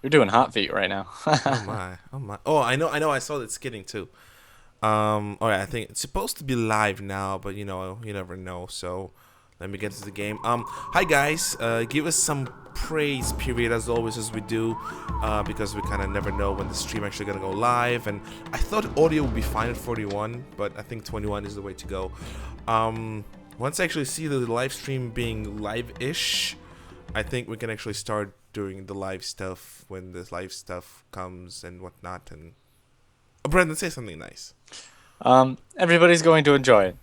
You're doing hot feet right now. Oh my, oh my. Oh, I know. I saw that skidding too. All right. I think it's supposed to be live now, but you never know. So, let me get to the game. Hi guys. Give us some praise period as always as we do, because we kind of never know when the stream actually gonna go live. And I thought audio would be fine at 41, but I think 21 is the way to go. Once I actually see the live stream being live-ish, I think we can actually start doing the live stuff when the live stuff comes and whatnot. And Brendan, say something nice. Everybody's going to enjoy it.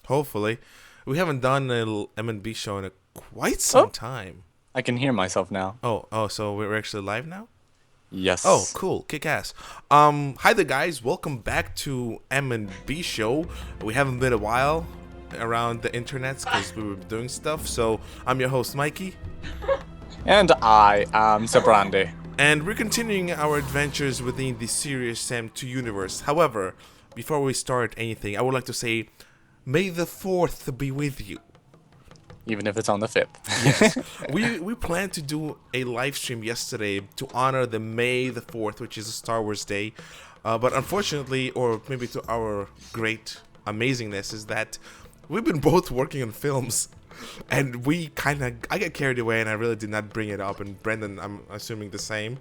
Hopefully, we haven't done a M&B show in quite some Oh, time. I can hear myself now. Oh, so we're actually live now. Oh, Yes. cool, kick ass. Hi there, guys. Welcome back to M&B show. We haven't been a while around the internets because we were doing stuff. So I'm your host, Mikey. And I am Sabrande. And we're continuing our adventures within the Serious Sam 2 universe. However, before we start anything, I would like to say, may the 4th be with you. Even if it's on the 5th. Yes. we planned to do a live stream yesterday to honor the May the 4th, which is a Star Wars day. But unfortunately, or maybe to our great amazingness, is that we've been both working on films. And I get carried away and I really did not bring it up. And Brendan, I'm assuming the same.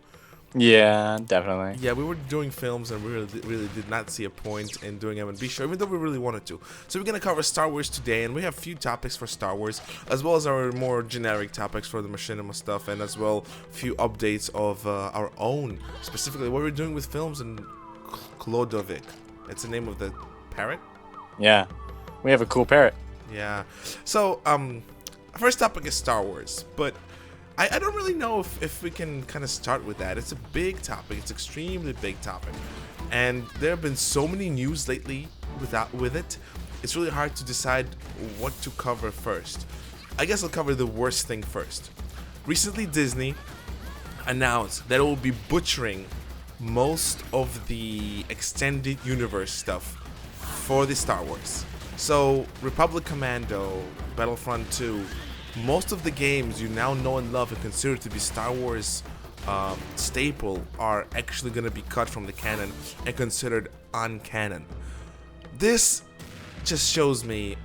Yeah, definitely. Yeah, we were doing films and we really did not see a point in doing M&B show, even though we really wanted to. So we're going to cover Star Wars today, and we have a few topics for Star Wars, as well as our more generic topics for the Machinima stuff, and as well a few updates of our own, specifically what we're doing with films and Clodovic. That's the name of the parrot? Yeah. We have a cool parrot. Yeah. So, first topic is Star Wars, but I don't really know if we can kind of start with that. It's a big topic. It's extremely big topic. And there have been so many news lately with it. It's really hard to decide what to cover first. I guess I'll cover the worst thing first. Recently, Disney announced that it will be butchering most of the extended universe stuff for the Star Wars. So, Republic Commando, Battlefront 2, most of the games you now know and love and consider to be Star Wars staple are actually going to be cut from the canon and considered uncanon. This just shows me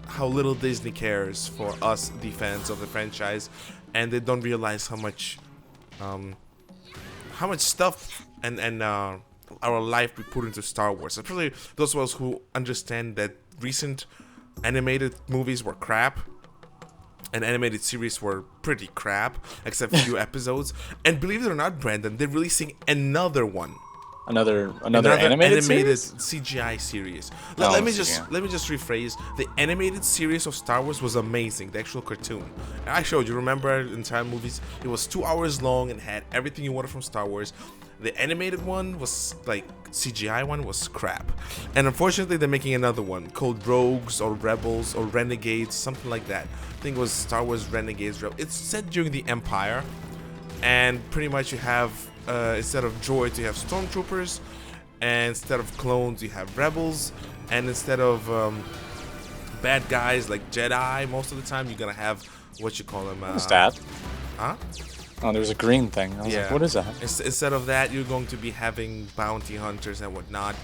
how little Disney cares for us, the fans of the franchise, and they don't realize how much stuff and our life we put into Star Wars. Especially those of us who understand that recent animated movies were crap and animated series were pretty crap, except a few episodes. And believe it or not, Brandon, they're releasing another one. Another animated series? CGI series. Oh, Let me yeah. just rephrase. The animated series of Star Wars was amazing. The actual cartoon. And I showed you. Remember the entire movies? It was 2 hours long and had everything you wanted from Star Wars. The animated one was like CGI one was crap. And unfortunately, they're making another one called Rogues or Rebels or Renegades, something like that. I think it was Star Wars Renegades. It's set during the Empire, and pretty much you have instead of droids you have stormtroopers, and instead of clones you have rebels, and instead of bad guys like Jedi, most of the time you're gonna have what you call them. What's that? Huh? Oh, there's a green thing. I was like, what is that? Instead of that, you're going to be having bounty hunters and whatnot.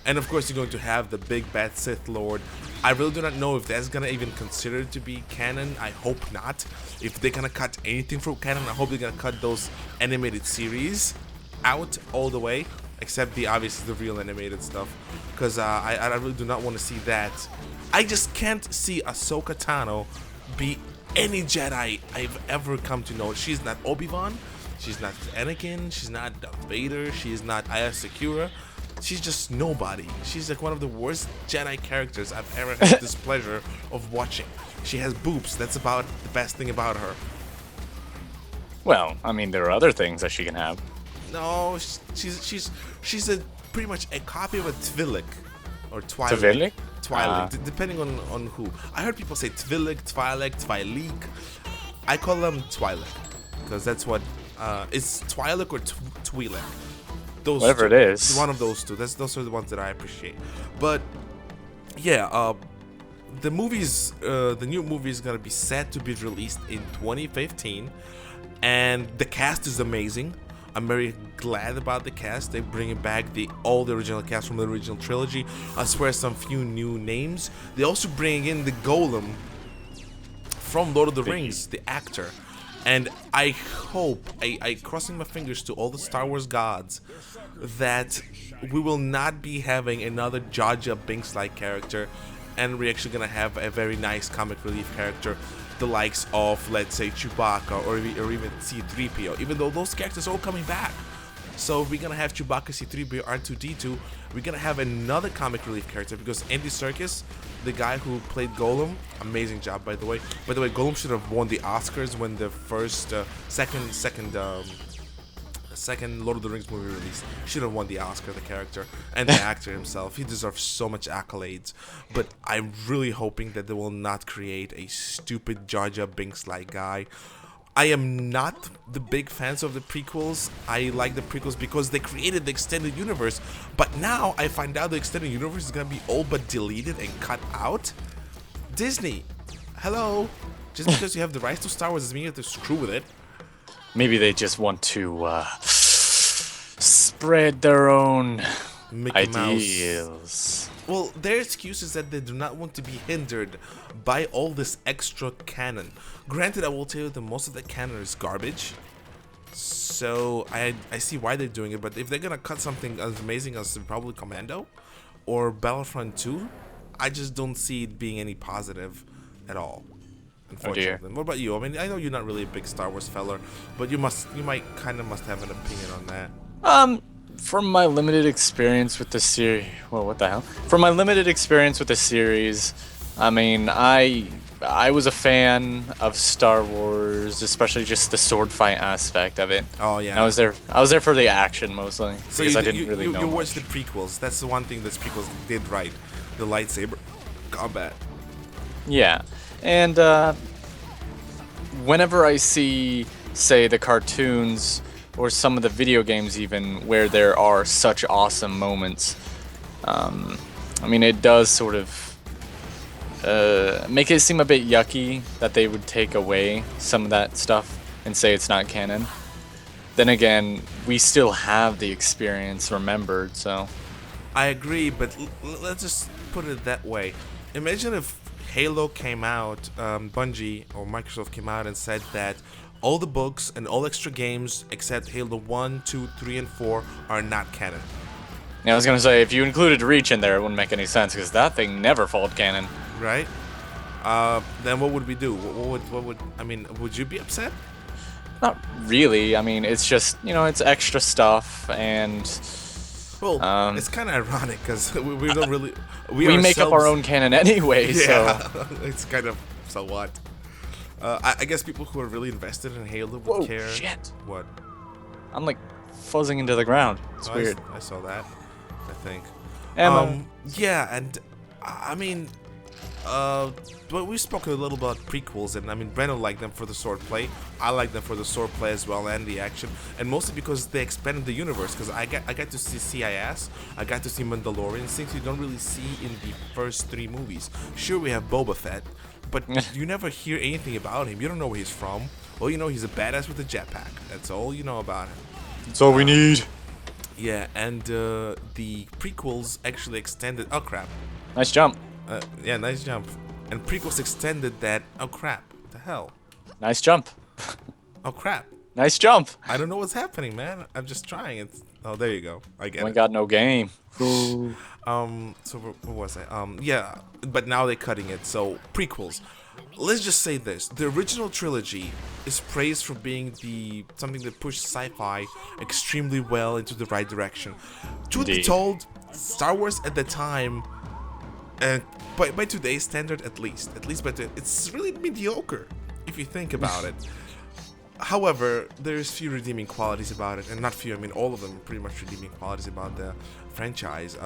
And of course, you're going to have the big bad Sith Lord. I really do not know if that's gonna even consider to be canon. I hope not. If they're gonna cut anything from canon, I hope they're gonna cut those animated series out all the way, except obviously the real animated stuff, because I really do not want to see that. I just can't see Ahsoka Tano be any Jedi I've ever come to know. She's not Obi-Wan, she's not Anakin, she's not Darth Vader, she's not Aya Secura. She's just nobody. She's like one of the worst Jedi characters I've ever had this pleasure of watching. She has boobs. That's about the best thing about her. Well, I mean, there are other things that she can have. No, she's a pretty much a copy of a Twi'lek or Twi'lek. Twi'lek? Depending on who. I heard people say Twi'lek, Twi'lek, Twi'lek. I call them Twi'lek because that's what it's Twi'lek or Twi'lek. Those Whatever two, it is. one of those two. Those are the ones that I appreciate. But yeah, the new movie is gonna be set to be released in 2015, and the cast is amazing. I'm very glad about the cast. They're bringing back all the original cast from the original trilogy. I swear some few new names. They also bring in the Golem from Lord of the Rings, the actor. And I hope, I crossing my fingers to all the Star Wars gods, that we will not be having another Jar Jar Binks-like character, and we're actually gonna have a very nice comic relief character, the likes of, let's say, Chewbacca or even C-3PO, even though those characters are all coming back. So we're gonna have Chewbacca, C-3PO, R2-D2. We're gonna have another comic relief character because Andy Serkis, the guy who played Golem, amazing job by the way. By the way, Golem should have won the Oscars when the second Lord of the Rings movie released. Should have won the Oscar, the character and the actor himself. He deserves so much accolades. But I'm really hoping that they will not create a stupid Jar Jar Binks-like guy. I am not the big fans of the prequels. I like the prequels because they created the extended universe. But now I find out the extended universe is gonna be all but deleted and cut out. Disney, hello. Just because you have the rights to Star Wars doesn't mean you have to screw with it. Maybe they just want to spread their own Mickey ideals. Mouse. Well, their excuse is that they do not want to be hindered by all this extra canon. Granted, I will tell you that most of the canon is garbage. So I see why they're doing it, but if they're gonna cut something as amazing as Republic Commando or Battlefront 2, I just don't see it being any positive at all. Unfortunately. What about you? I mean, I know you're not really a big Star Wars fella, but you must have an opinion on that. From my limited experience with the series, well, what the hell? From my limited experience with the series, I mean, I was a fan of Star Wars, especially just the sword fight aspect of it. Oh yeah. I was there for the action mostly because I didn't really know. You watched the prequels. That's the one thing that prequels did right, the lightsaber combat. Yeah, and whenever I see, say, the cartoons or some of the video games even where there are such awesome moments, I mean, it does sort of make it seem a bit yucky that they would take away some of that stuff and say it's not canon. Then again, we still have the experience remembered, so... I agree, but let's just put it that way. Imagine if Halo came out, Bungie or Microsoft came out and said that all the books and all extra games except Halo 1, 2, 3, and 4 are not canon. Yeah, I was gonna say, if you included Reach in there, it wouldn't make any sense, because that thing never followed canon. Right? Then what would we do? What would I mean, would you be upset? Not really. I mean, it's just, you know, it's extra stuff, and... Well, it's kind of ironic, because we don't really... We make up our own canon anyway, yeah, so... It's kind of, so what? I guess people who are really invested in Halo would care. Shit. What? I'm like fuzzing into the ground. It's weird. I saw that, I think. Emma. Yeah, and I mean, but we spoke a little about prequels, and I mean, Breno liked them for the swordplay. I like them for the swordplay as well and the action, and mostly because they expanded the universe. Because I got to see CIS, I got to see Mandalorian, things you don't really see in the first 3 movies. Sure, we have Boba Fett, but you never hear anything about him. You don't know where he's from. Well, you know he's a badass with a jetpack. That's all you know about him. That's all we need. Yeah, and the prequels actually extended. Oh crap! Nice jump. Yeah, nice jump. And prequels extended that. Oh crap! What the hell? Nice jump. Oh crap! Nice jump. I don't know what's happening, man. I'm just trying. It's. Oh, there you go. I get it. We got no game. So what was I? Yeah, but now they're cutting it. So prequels. Let's just say this: the original trilogy is praised for being something that pushed sci-fi extremely well into the right direction. Truth be told, Star Wars at the time, and by today's standard, at least by it's really mediocre if you think about it. However, there's few redeeming qualities about it, and not few. I mean, all of them are pretty much redeeming qualities about the franchise.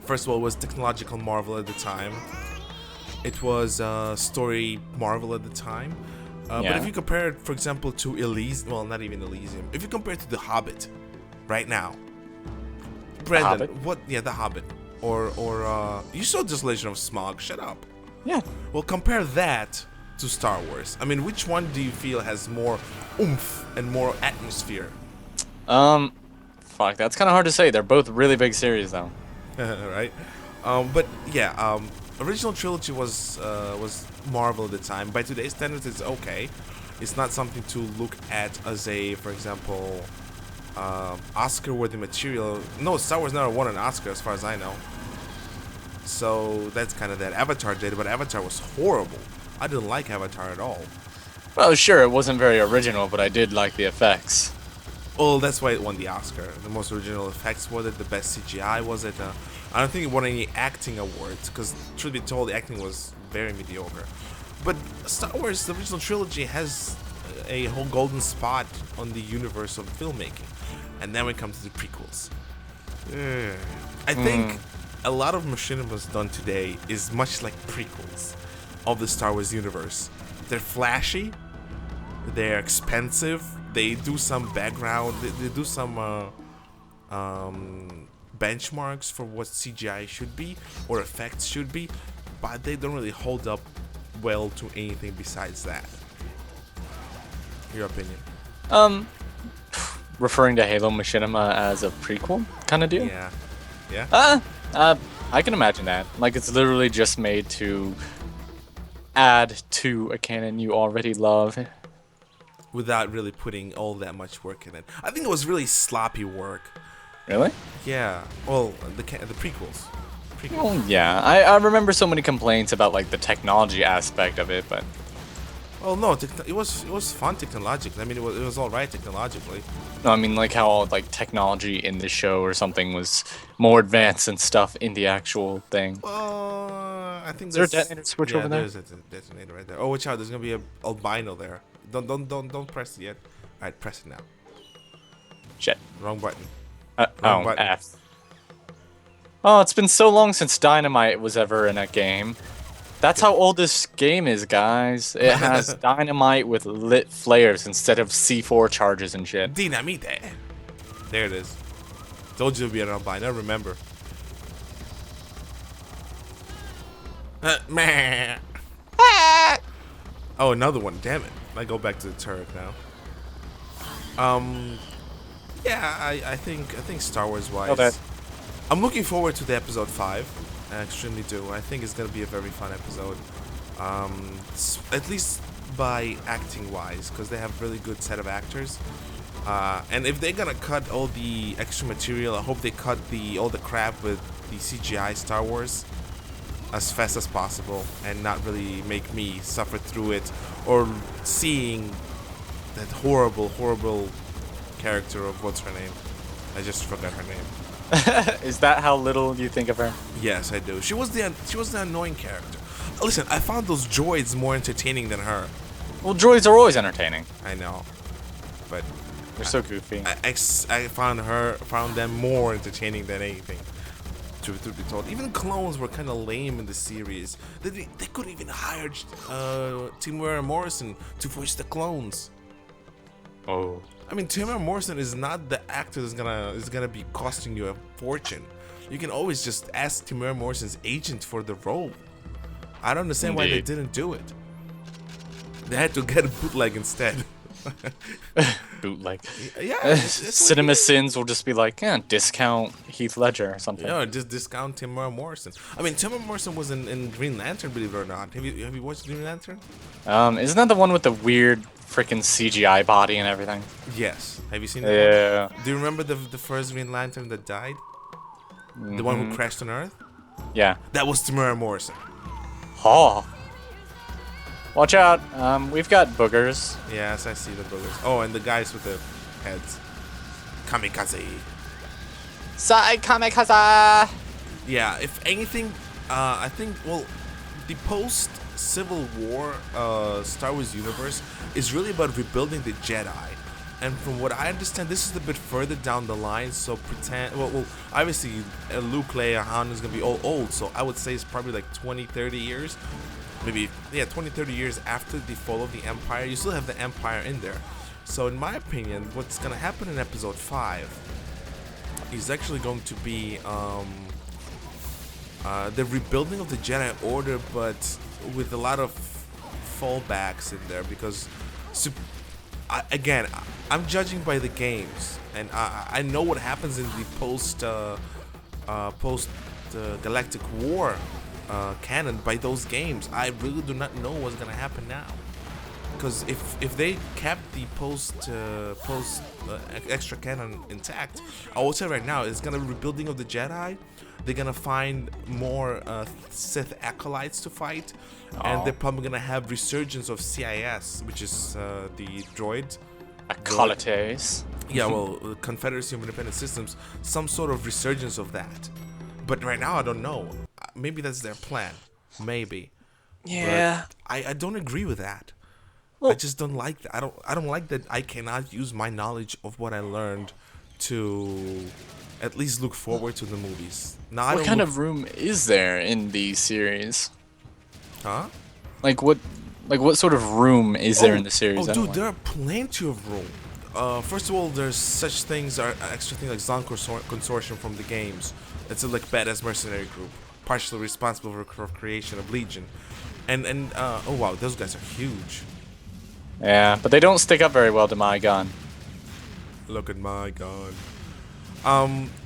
First of all, it was technological marvel at the time. It was story marvel at the time. But if you compare it, for example, to Elysium, well, not even Elysium. If you compare it to The Hobbit, right now, Brendan, what? Yeah, The Hobbit, or you saw Desolation of Smaug. Shut up. Yeah. Well, compare that to Star Wars. I mean, which one do you feel has more oomph and more atmosphere? Um, fuck, that's kind of hard to say. They're both really big series, though. Right? But yeah, original trilogy was Marvel at the time. By today's standards, it's okay. It's not something to look at as a, for example, Oscar-worthy material. No, Star Wars never won an Oscar, as far as I know. So that's kind of that. Avatar did, but Avatar was horrible. I didn't like Avatar at all. Well, sure, it wasn't very original, but I did like the effects. Well, that's why it won the Oscar. The most original effects was it, the best CGI was it. I don't think it won any acting awards, because truth be told, the acting was very mediocre. But Star Wars, the original trilogy, has a whole golden spot on the universe of filmmaking. And then we come to the prequels. I think a lot of Machinima's done today is much like prequels of the Star Wars universe. They're flashy, they're expensive, they do some background, they do some benchmarks for what CGI should be or effects should be, but they don't really hold up well to anything besides that. Your opinion? Referring to Halo Machinima as a prequel kind of deal? Yeah. Yeah? I can imagine that. Like, it's literally just made to add to a canon you already love. Without really putting all that much work in it. I think it was really sloppy work. Really? Yeah. Well, the prequels. Well, yeah. I remember so many complaints about, like, the technology aspect of it, but... Well, no, it was fun technologically. I mean, it was all right technologically. No, I mean, like, how, like, technology in the show or something was more advanced and stuff in the actual thing. I think Is there a detonator switch over there? There's a detonator right there. Oh, watch out! There's gonna be a albino there. Don't press it yet. All right, press it now. Shit. Wrong button. Oh, button. F. Oh, it's been so long since Dynamite was ever in a game. That's how old this game is, guys. It has dynamite with lit flares instead of C4 charges and shit. Dynamite. There it is. Told you to be an albino. Remember. Meh. Oh, another one. Damn it. I go back to the turret now. Yeah, I think Star Wars wise, Okay. I'm looking forward to the episode 5. I extremely do. I think it's gonna be a very fun episode. At least by acting wise, because they have really good set of actors. And if they're gonna cut all the extra material, I hope they cut all the crap with the CGI Star Wars as fast as possible and not really make me suffer through it or seeing that horrible character of what's her name. I just forgot her name. Is that how little you think of her? Yes, I do. She was the annoying character. Listen, I found those droids more entertaining than her. Well, droids are always entertaining. I know, but They're so goofy. I found them more entertaining than anything. Truth be told, even clones were kind of lame in the series. They could even hire Timur Morrison to voice the clones. Oh. I mean, Timur Morrison is not the actor that's gonna be costing you a fortune. You can always just ask Timur Morrison's agent for the role. I don't understand why they didn't do it. They had to get a bootleg instead. Bootleg. Yeah, Cinema Sins will just be like, yeah, discount Heath Ledger or something. Yeah, just discount Timur Morrison. I mean, Timur Morrison was in Green Lantern, believe it or not. Have you watched Green Lantern? Isn't that the one with the weird freaking CGI body and everything? Yes. Have you seen that? Yeah. Do you remember the first Green Lantern that died? The one who crashed on Earth? Yeah. That was Timur Morrison. Oh. Watch out. We've got boogers. Yes, I see the boogers. Oh, and the guys with the heads. Kamikaze. Sai kamikaze. Yeah, if anything, I think, well, the post-Civil War Star Wars universe is really about rebuilding the Jedi. And from what I understand, this is a bit further down the line, so well obviously, Luke, Leia, Han is going to be all old, so I would say it's probably like 20, 30 years. Maybe, yeah, 20, 30 years after the fall of the Empire. You still have the Empire in there. So in my opinion, what's going to happen in Episode 5 is actually going to be the rebuilding of the Jedi Order, but with a lot of fallbacks in there, because again, I'm judging by the games, and I know what happens in the post Galactic War canon by those games. I really do not know what's gonna happen now, because if they kept the post extra canon intact, I will say right now it's gonna be rebuilding of the Jedi. They're gonna find more Sith acolytes to fight, and they're probably gonna have resurgence of CIS, which is the droid. Acolytes. Yeah, well, Confederacy of Independent Systems, some sort of resurgence of that. But right now, I don't know. Maybe that's their plan. Maybe. Yeah. But I don't agree with that. I just don't like that. I don't like that I cannot use my knowledge of what I learned to at least look forward to the movies. Now, What kind of room is there in these series? Huh? Like what sort of room is there in the series? Oh, I don't dude, there are plenty of room. First of all, there's such things, are extra things like Zon Consortium from the games. It's a like badass mercenary group, partially responsible for creation of Legion, and oh wow, those guys are huge. Yeah, but they don't stick up very well to my gun. Look at my gun.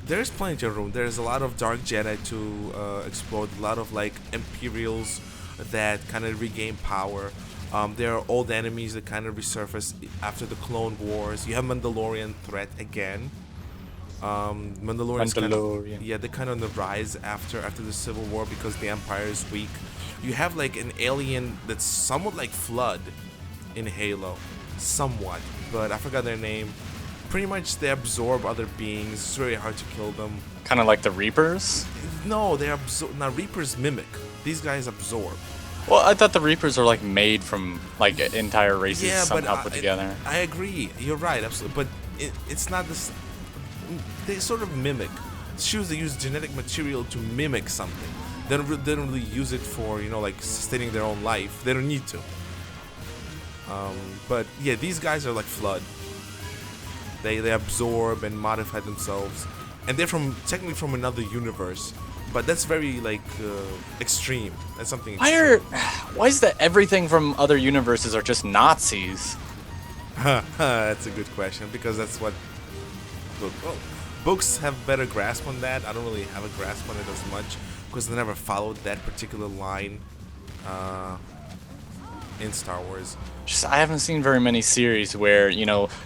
There's plenty of room. There's a lot of Dark Jedi to explore. A lot of like Imperials that kind of regain power. There are old enemies that kind of resurface after the Clone Wars. You have Mandalorian threat again. Mandalorian's kind of, yeah, they're kind of on the rise after the Civil War because the Empire is weak. You have like an alien that's somewhat like Flood in Halo, somewhat, but I forgot their name. Pretty much they absorb other beings. It's very hard to kill them. Kind of like the Reapers? No, they absorb. Now Reapers mimic. These guys absorb. Well, I thought the Reapers are like made from like entire races somehow but put together. I agree. You're right, absolutely. But it's not this. They sort of mimic. Choose to use genetic material to mimic something. They don't really use it for like sustaining their own life. They don't need to. But yeah, these guys are like Flood. They absorb and modify themselves, and they're technically from another universe. But that's very like extreme. That's something. Why is that everything from other universes are just Nazis? That's a good question, because that's what books have better grasp on that. I don't really have a grasp on it as much because I never followed that particular line in Star Wars. I haven't seen very many series where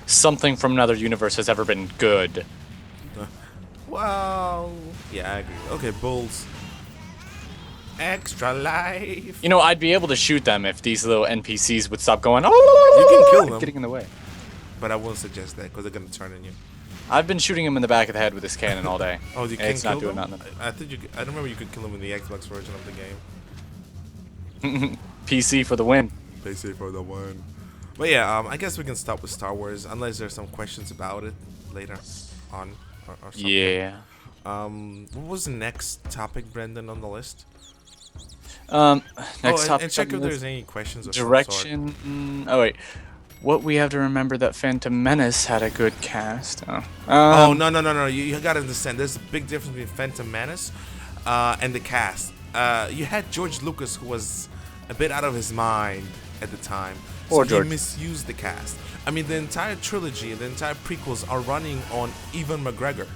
something from another universe has ever been good. Well, yeah, I agree. Okay, Bulls. Extra life. I'd be able to shoot them if these little NPCs would stop going. You can kill them. Getting in the way. But I won't suggest that because they're gonna turn on you. I've been shooting him in the back of the head with this cannon all day. Oh, you can't kill them? Nothing. I remember you could kill them in the Xbox version of the game. PC for the win. PC for the win. But yeah, I guess we can stop with Star Wars unless there's some questions about it later on or something. Yeah. What was the next topic, Brendan, on the list? Next topic. And check if there's any questions. Direction. Oh wait. What we have to remember that Phantom Menace had a good cast. Oh no! You gotta understand. There's a big difference between Phantom Menace and the cast. You had George Lucas, who was a bit out of his mind at the time, so he misused the cast. I mean, the entire trilogy, the entire prequels are running on Ewan McGregor,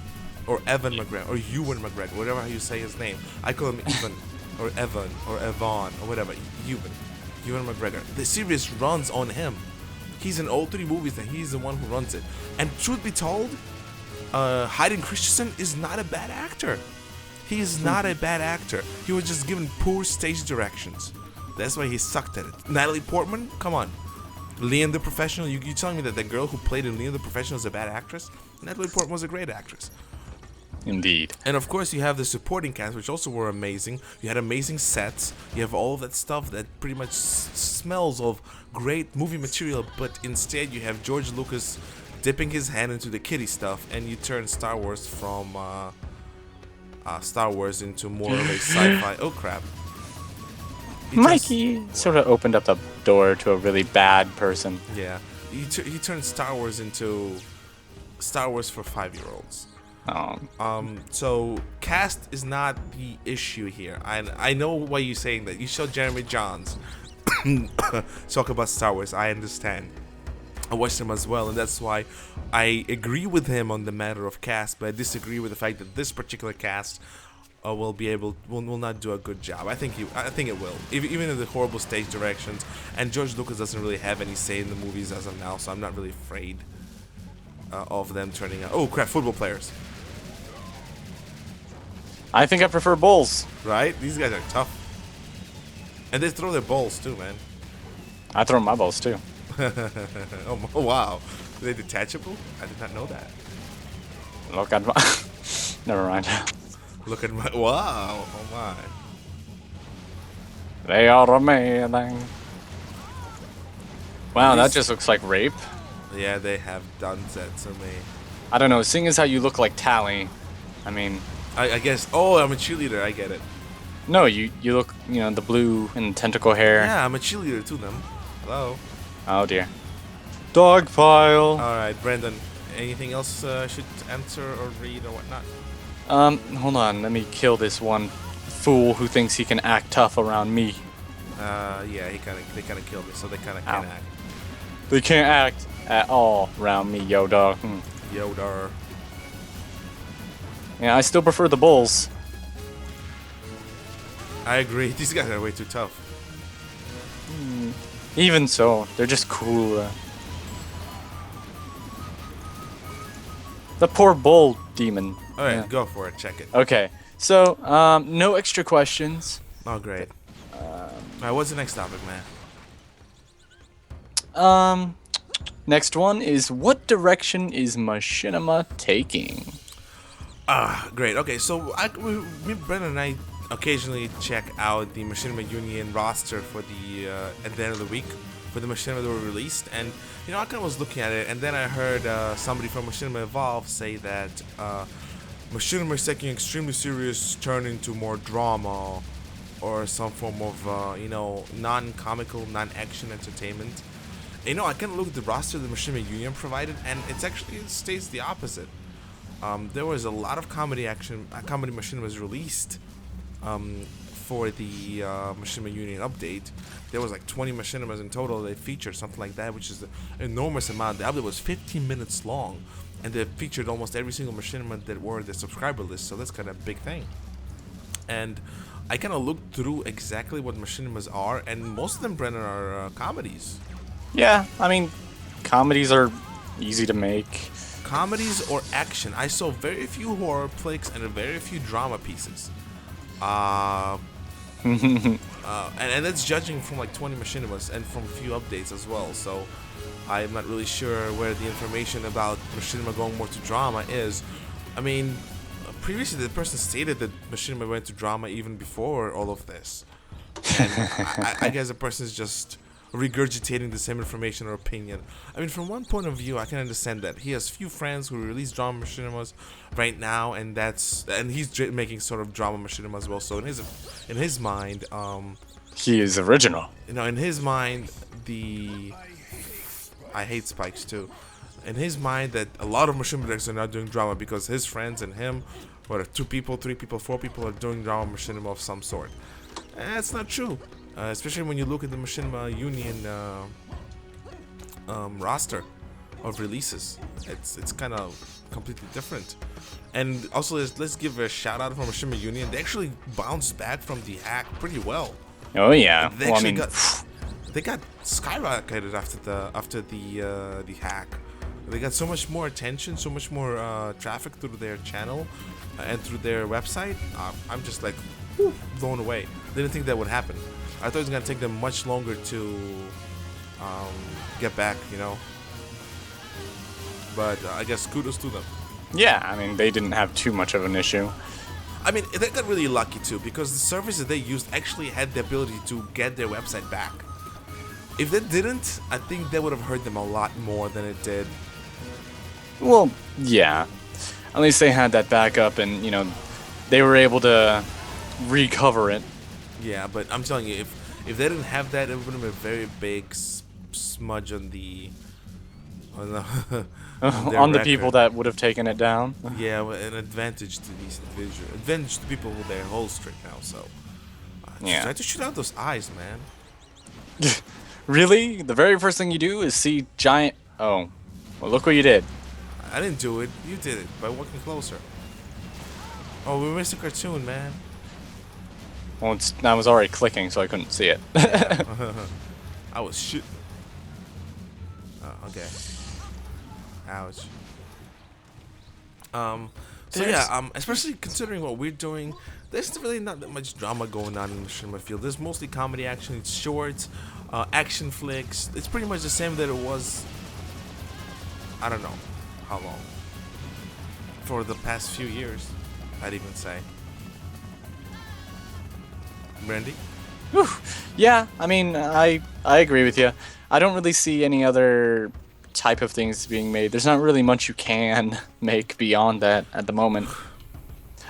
or Evan McGregor, or Ewan McGregor, whatever you say his name. I call him Evan, or Evan, or Evan, or whatever. Ewan McGregor. The series runs on him. He's in all 3 movies, and he's the one who runs it. And truth be told, Hayden Christensen is not a bad actor. He is not a bad actor. He was just given poor stage directions. That's why he sucked at it. Natalie Portman, come on. Liam the Professional, you telling me that the girl who played in Liam the Professional is a bad actress? Natalie Portman was a great actress. Indeed. And of course you have the supporting cast, which also were amazing. You had amazing sets. You have all of that stuff that pretty much smells of great movie material, but instead you have George Lucas dipping his hand into the kiddie stuff, and you turn Star Wars from Star Wars into more of a sci-fi. Oh crap. Mikey sort of opened up the door to a really bad person. Yeah. He turned Star Wars into Star Wars for 5-year-olds. So cast is not the issue here. I know why you're saying that. You showed Jeremy Johns talk about Star Wars. I understand. I watched them as well, and that's why I agree with him on the matter of cast, but I disagree with the fact that this particular cast will not do a good job. I think it will, even in the horrible stage directions. And George Lucas doesn't really have any say in the movies as of now, so I'm not really afraid of them turning out. Oh crap! Football players, I think I prefer bulls. right? These guys are tough, and they throw their balls too, man. I throw my bulls too. Oh wow, are they detachable? I did not know that. Look at my. Never mind. Look at my wow! Oh my! They are amazing. Wow, that These- just looks like rape. Yeah, they have done that to me. I don't know. Seeing as how you look like Tally, I mean, I guess. Oh, I'm a cheerleader. I get it. no, you look, the blue and tentacle hair. Yeah, I'm a cheerleader to them. Hello. Oh dear. Dog pile. All right, Brandon. Anything else I should answer or read or whatnot? Hold on. Let me kill this one fool who thinks he can act tough around me. Yeah, they kind of killed me, so they kind of Ow. can't act. They can't act at all around me, yo dog. Yodar. Yeah, I still prefer the bulls. I agree. These guys are way too tough. Even so, they're just cool. The poor bull demon. All right, Yeah. go for it. Check it. Okay, so no extra questions. Oh, great. All right, what's the next topic, man? Next one is, what direction is Machinima taking? Great. Okay, so me, Brendan, and I occasionally check out the Machinima Union roster for the at the end of the week for the Machinima that were released, and I kind of was looking at it, and then I heard somebody from Machinima Evolve say that Machinima is taking extremely serious turn into more drama or some form of non-comical, non-action entertainment. I kind of looked at the roster the Machinima Union provided, and it states the opposite. There was a lot of comedy Machinimas released for the Machinima Union update. There was like 20 Machinimas in total they featured, something like that, which is an enormous amount. The update was 15 minutes long, and they featured almost every single Machinima that were the subscriber list, so that's kind of a big thing. And I kind of looked through exactly what Machinimas are, and most of them, Brennan, are comedies. Yeah, I mean, comedies are easy to make. Comedies or action. I saw very few horror flicks and very few drama pieces. And that's judging from like 20 Machinimas and from a few updates as well. So I'm not really sure where the information about Machinima going more to drama is. I mean, previously the person stated that Machinima went to drama even before all of this. And I guess the person is just regurgitating the same information or opinion. I mean, from one point of view, I can understand that he has few friends who release drama Machinimas right now, and he's making sort of drama Machinima as well. So in his mind, He is original. in his mind, I hate Spikes too. In his mind, that a lot of Machinima directors are now doing drama because his friends and him, 2 people, 3 people, 4 people, are doing drama Machinima of some sort. And that's not true. Especially when you look at the Machinima Union roster of releases, it's kind of completely different. And also, let's give a shout out from Machinima Union. They actually bounced back from the hack pretty well. Oh yeah. They Well, I actually mean, they got skyrocketed after the hack. They got so much more attention, so much more traffic through their channel and through their website. I'm just like blown away. Didn't think that would happen. I thought it was gonna take them much longer to get back, But I guess kudos to them. yeah. I mean, they didn't have too much of an issue. I mean, they got really lucky too, because the service that they used actually had the ability to get their website back. If they didn't, I think that would have hurt them a lot more than it did. Well, yeah. At least they had that backup, and they were able to recover it. Yeah, but I'm telling you, if they didn't have that, it would have been a very big smudge on the On the people that would have taken it down. Yeah, well, an advantage to these individuals, advantage to people with their whole streak now. So Yeah. try to shoot out those eyes, man. Really? The very first thing you do is see giant Oh. Well, look what you did. I didn't do it. You did it by walking closer. Oh, we missed a cartoon, man. Well, I was already clicking, so I couldn't see it. I was shit. Okay. Ouch. So yeah, especially considering what we're doing, there's really not that much drama going on in the cinema field. There's mostly comedy, action, it's shorts, action flicks. It's pretty much the same that it was. I don't know how long. For the past few years, I'd even say. Brandy? Whew. Yeah, I mean, I agree with you. I don't really see any other type of things being made. There's not really much you can make beyond that at the moment.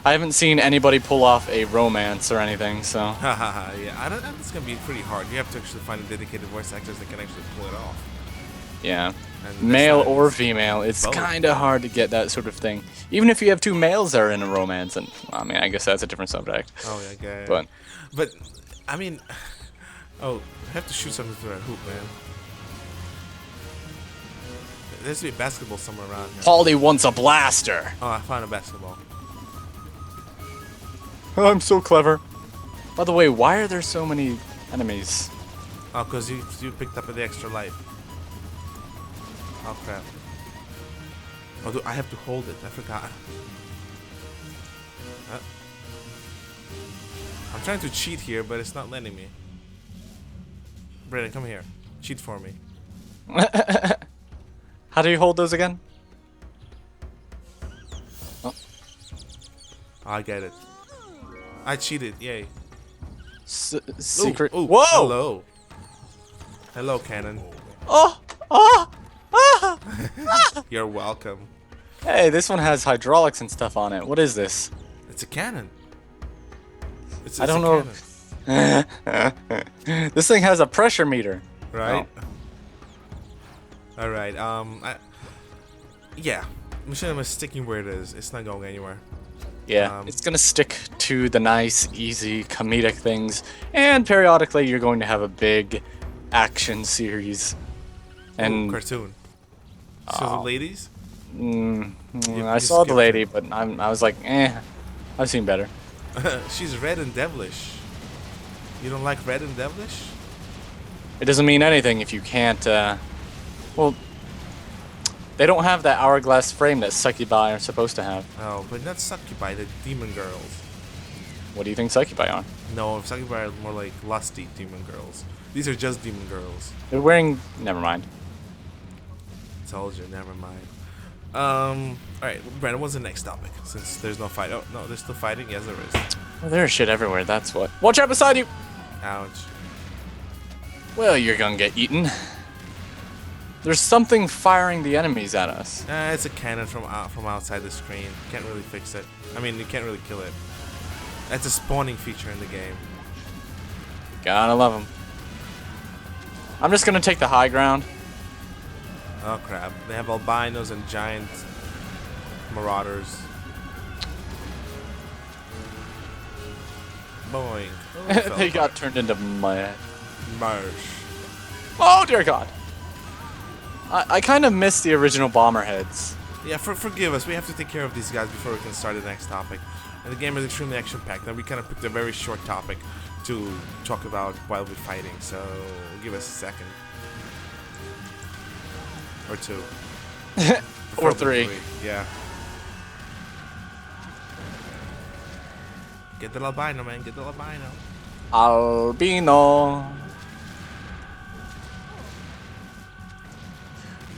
I haven't seen anybody pull off a romance or anything, so. Yeah, I think it's gonna be pretty hard. You have to actually find dedicated voice actors that can actually pull it off. Yeah. And Male or female, it's both. kind of hard to get that sort of thing. Even if you have two males that are in a romance, and I mean, I guess that's a different subject. Oh yeah, okay. But I mean, oh, I have to shoot something through that hoop, man. There's to be a basketball somewhere around here. Paulie wants a blaster. Oh, I found a basketball. I'm so clever. By the way, why are there so many enemies? Oh, because you picked up the extra life. Oh crap. Oh, dude, I have to hold it. I forgot. I'm trying to cheat here, but it's not letting me. Brandon, come here. Cheat for me. How do you hold those again? Oh. I get it. I cheated. Yay. Secret. Ooh, Whoa! Hello. Hello, Cannon. Oh! Oh! Ah! You're welcome. Hey, this one has hydraulics and stuff on it. What is this? It's a cannon. I don't know. This thing has a pressure meter. Right. All right. Yeah. Machinima is sticking where it is. It's not going anywhere. Yeah, it's gonna stick to the nice, easy, comedic things, and periodically you're going to have a big action series. And cartoon. So the ladies? I saw the lady, but I was like, I've seen better. She's red and devilish. You don't like red and devilish? It doesn't mean anything if you can't, well, they don't have that hourglass frame that Succubi are supposed to have. Oh, but not Succubi, the demon girls. What do you think Succubi are? No, Succubi are more like lusty demon girls. These are just demon girls. They're wearing, never mind. Told you, never mind. Alright, Brandon, what's the next topic? Since there's no fight. Oh, no, there's still fighting? Yes, there is. Well, there's shit everywhere, that's what. Watch out beside you! Ouch. Well, you're gonna get eaten. There's something firing the enemies at us. It's a cannon from outside the screen. Can't really fix it. I mean, you can't really kill it. That's a spawning feature in the game. Gotta love them. I'm just gonna take the high ground. Oh crap. They have albinos and giant marauders. Boing. Oh, They got turned into mud. marsh. Oh dear God. I kind of miss the original bomber heads. Yeah, forgive us. We have to take care of these guys before we can start the next topic. And the game is extremely action-packed, and we kind of picked a very short topic to talk about while we're fighting, so give us a second. Or two. Or three. Yeah. Get the albino, man. Get the albino. Albino.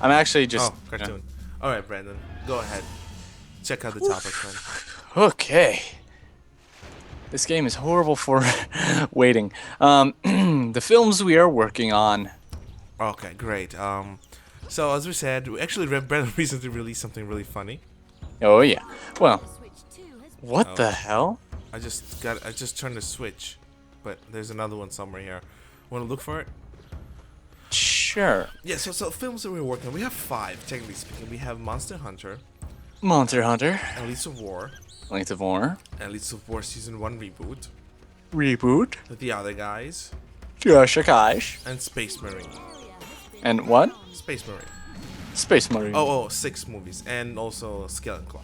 I'm actually just... Oh, cartoon. Alright, Brandon. Go ahead. Check out the topic, man. Okay. This game is horrible for waiting. The films we are working on. Okay, great. So as we said, we actually Brandon recently released something really funny. Oh yeah. Well, what the hell? I just turned the switch, but there's another one somewhere here. Want to look for it? Sure. Yeah. So films that we're working on, we have 5 technically speaking. We have Monster Hunter, Monster Hunter, Elites of War, Length of War, Elites of War Season 1 reboot, Reboot, The Other Guys, Josh Akash, and Space Marine. and what? Space Marine. Space Marine. Oh, 6 movies, and also Scale and Claw.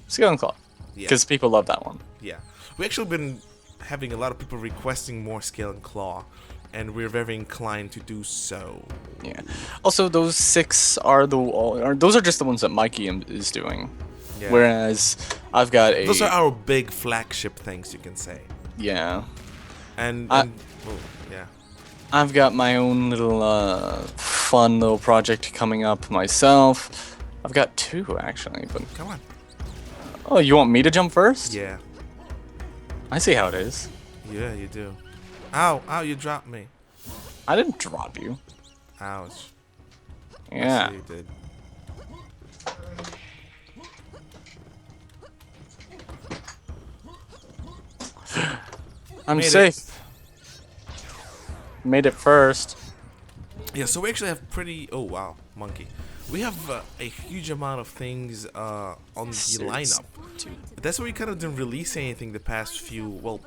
Scale and Claw. Yeah. Because people love that one. Yeah, we actually been having a lot of people requesting more Scale and Claw, and we're very inclined to do so. Yeah. Also, those 6 are those are just the ones that Mikey is doing. Yeah. Whereas I've got a. Those are our big flagship things, you can say. Yeah. And oh, yeah. I've got my own little fun little project coming up myself. I've got 2 actually, but Come on. oh, you want me to jump first? Yeah. I see how it is. Yeah, you do. Ow, you dropped me. I didn't drop you. Ouch. Yeah. Yes, you did. I'm Made it. safe. Made it first. Yeah, so we actually have pretty. Oh wow, monkey. We have a huge amount of things on the lineup. Dude. That's why we kind of didn't release anything the past few. Well,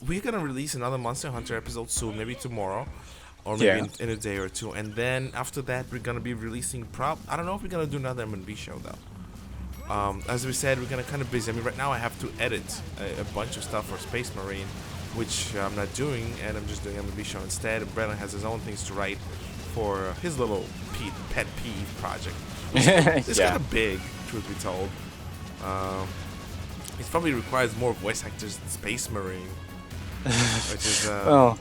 we're gonna release another Monster Hunter episode soon, maybe tomorrow, or maybe Yeah. in a day or two. And then after that, we're gonna be releasing. I don't know if we're gonna do another MNB show though. As we said, we're gonna kind of busy. I mean, right now I have to edit a bunch of stuff for Space Marine, which I'm not doing, and I'm just doing MLB show instead. And Brennan has his own things to write for his little pet peeve project. It's Yeah. kind of big, truth be told. It probably requires more voice actors than Space Marine, which is Oh,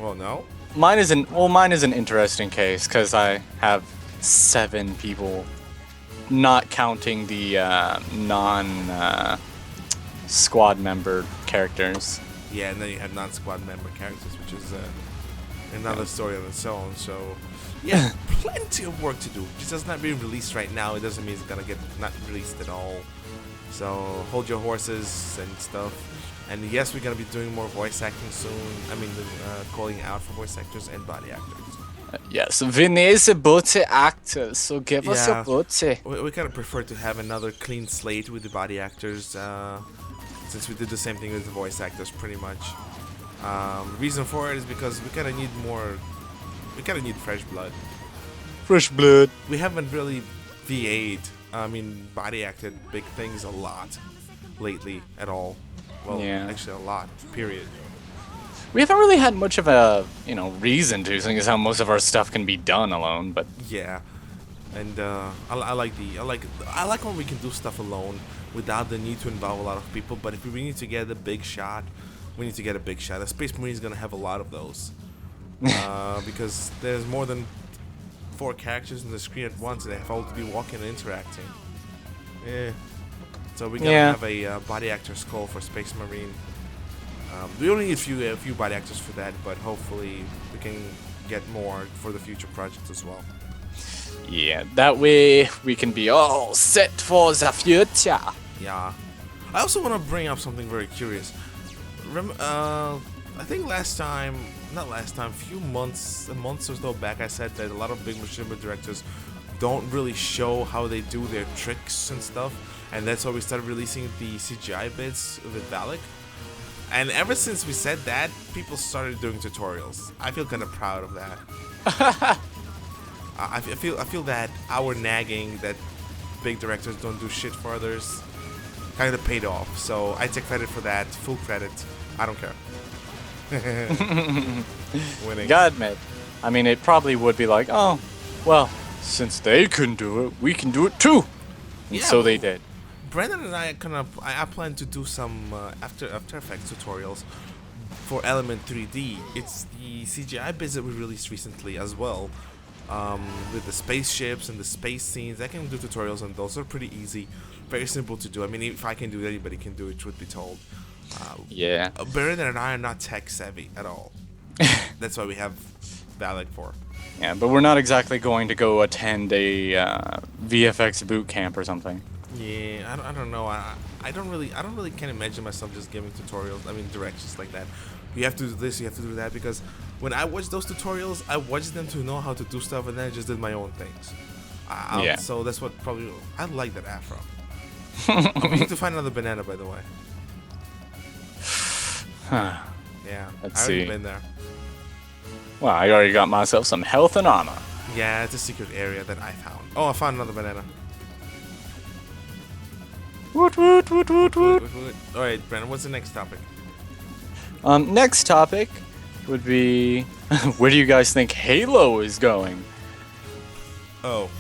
well, no. mine is an interesting case because I have 7 people, not counting the non squad member characters. Yeah, and then you have non-squad member characters, which is another story on its own. So, yeah, plenty of work to do. Just as not being released right now, it doesn't mean it's gonna get not released at all. So hold your horses and stuff. And yes, we're gonna be doing more voice acting soon. I mean, calling out for voice actors and body actors. Yes, we need the booty actors, so give us Yeah. a booty. We kind of prefer to have another clean slate with the body actors, since we did the same thing with the voice actors pretty much. Reason for it is because we kind of need more. We kind of need fresh blood. Fresh blood. We haven't really VA'd, I mean, body acted big things a lot lately at all. Well, Yeah. actually a lot, period. We haven't really had much of a, reason to, seeing as how most of our stuff can be done alone, but Yeah. And I like when we can do stuff alone without the need to involve a lot of people. But if we need to get a big shot, we need to get a big shot. A Space Marine is gonna have a lot of those, because there's more than 4 characters on the screen at once, and they have all to be walking and interacting. Yeah. So we're gonna Yeah. have a body actor's call for Space Marine. We only need a few body actors for that, but hopefully we can get more for the future projects as well. yeah, that way we can be all set for the future. Yeah. I also want to bring up something very curious. I think few months, a month or so back, I said that a lot of big Machinima directors don't really show how they do their tricks and stuff, and that's why we started releasing the CGI bits with Valak. And ever since we said that, people started doing tutorials. I feel kind of proud of that. I feel that our nagging that big directors don't do shit for others kind of paid off. So I take credit for that, full credit. I don't care. Winning. Gotta admit, I mean, it probably would be like, oh, well, since they can do it, we can do it too. And Yeah, so they did. Brandon and I I plan to do some After Effects tutorials for Element 3D. It's the CGI bits that we released recently as well, with the spaceships and the space scenes. I can do tutorials on those. They're pretty easy, very simple to do. I mean, if I can do it, anybody can do it, truth be told. Yeah. Brandon and I are not tech savvy at all. That's why we have Valak for. Yeah, but we're not exactly going to go attend a VFX boot camp or something. Yeah, I don't know. I don't really can't imagine myself just giving tutorials. I mean, directions like that. You have to do this, you have to do that, because when I watch those tutorials, I watch them to know how to do stuff, and then I just did my own things. Yeah. So that's what probably I like that afro. We need to find another banana, by the way. Yeah, Let's I already see. been there. Well, I already got myself some health and armor. Yeah, it's a secret area that I found. Oh, I found another banana. Woot woot woot woot woot. All right, Brandon, what's the next topic? Next topic would be, where do you guys think Halo is going? Oh,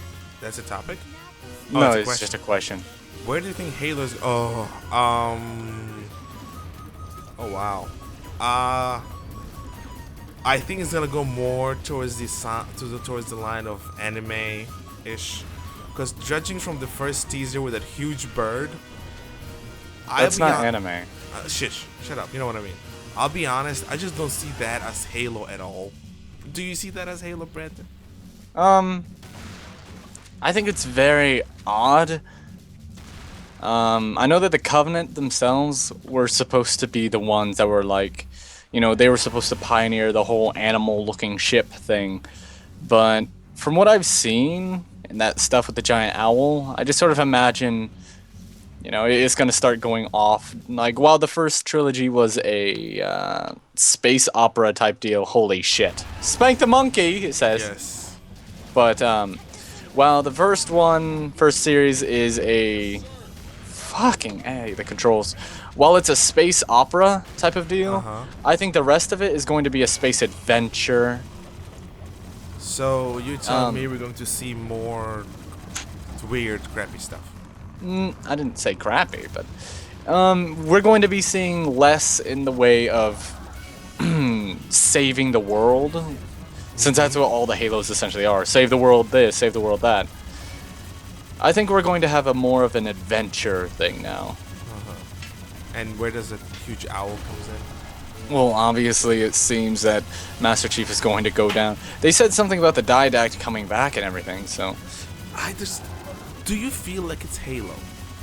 that's a topic? No, it's a it's question. just a question. Where do you think Halo's? Oh, oh wow. I think it's gonna go more towards towards the line of anime-ish, because judging from the first teaser with that huge bird, That's not anime. Shut up. You know what I mean. I'll be honest. I just don't see that as Halo at all. Do you see that as Halo, Brandon? I think it's very odd. I know that the Covenant themselves were supposed to be the ones that were like, you know, they were supposed to pioneer the whole animal-looking ship thing. But from what I've seen and that stuff with the giant owl, I just sort of imagine, you know, it's going to start going off. Like, while the first trilogy was a space opera type deal, holy shit. Spank the monkey, it says. Yes. But while the first series is a fucking A, the controls. While it's a space opera type of deal, I think the rest of it is going to be a space adventure. So you telling me we're going to see more weird, crappy stuff? I didn't say crappy, but we're going to be seeing less in the way of saving the world, since that's what all the Halos essentially are. Save the world this, save the world that. I think we're going to have a more of an adventure thing now. And where does a huge owl comes in? Well, obviously it seems that Master Chief is going to go down. They said something about the Didact coming back and everything, so... Do you feel like it's Halo?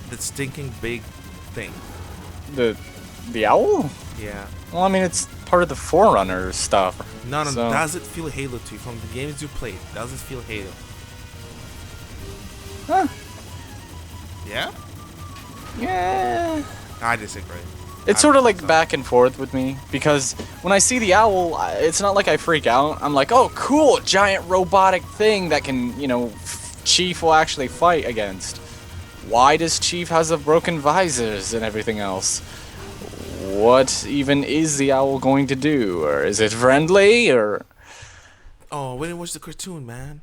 That stinking big thing? The owl? Yeah. Well, I mean, it's part of the Forerunner stuff. No, so. Does it feel Halo to you? From the games you played, does it feel Halo? Huh. Yeah? Yeah. I disagree. It's sort of like back and forth with me, because when I see the owl, it's not like I freak out. I'm like, oh, cool, giant robotic thing that can, you know, Chief will actually fight against. Why does Chief has the broken visors and everything else? What even is the owl going to do? Or is it friendly, or... Oh, we didn't watch the cartoon, man.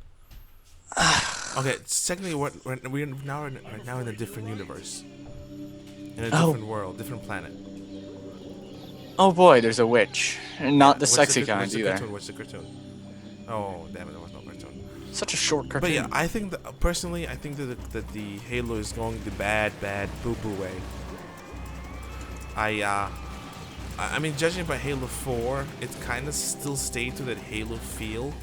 Okay, secondly, we're now in a different universe. In a different world, different planet. Oh boy, there's a witch. And not the sexy kind either. What's the cartoon? Oh, damn it, there was no cartoon. Such a short cartoon. But yeah, I think that, personally, I think that the Halo is going the bad, boo-boo way. I mean, judging by Halo 4, it kind of still stayed to that Halo feel.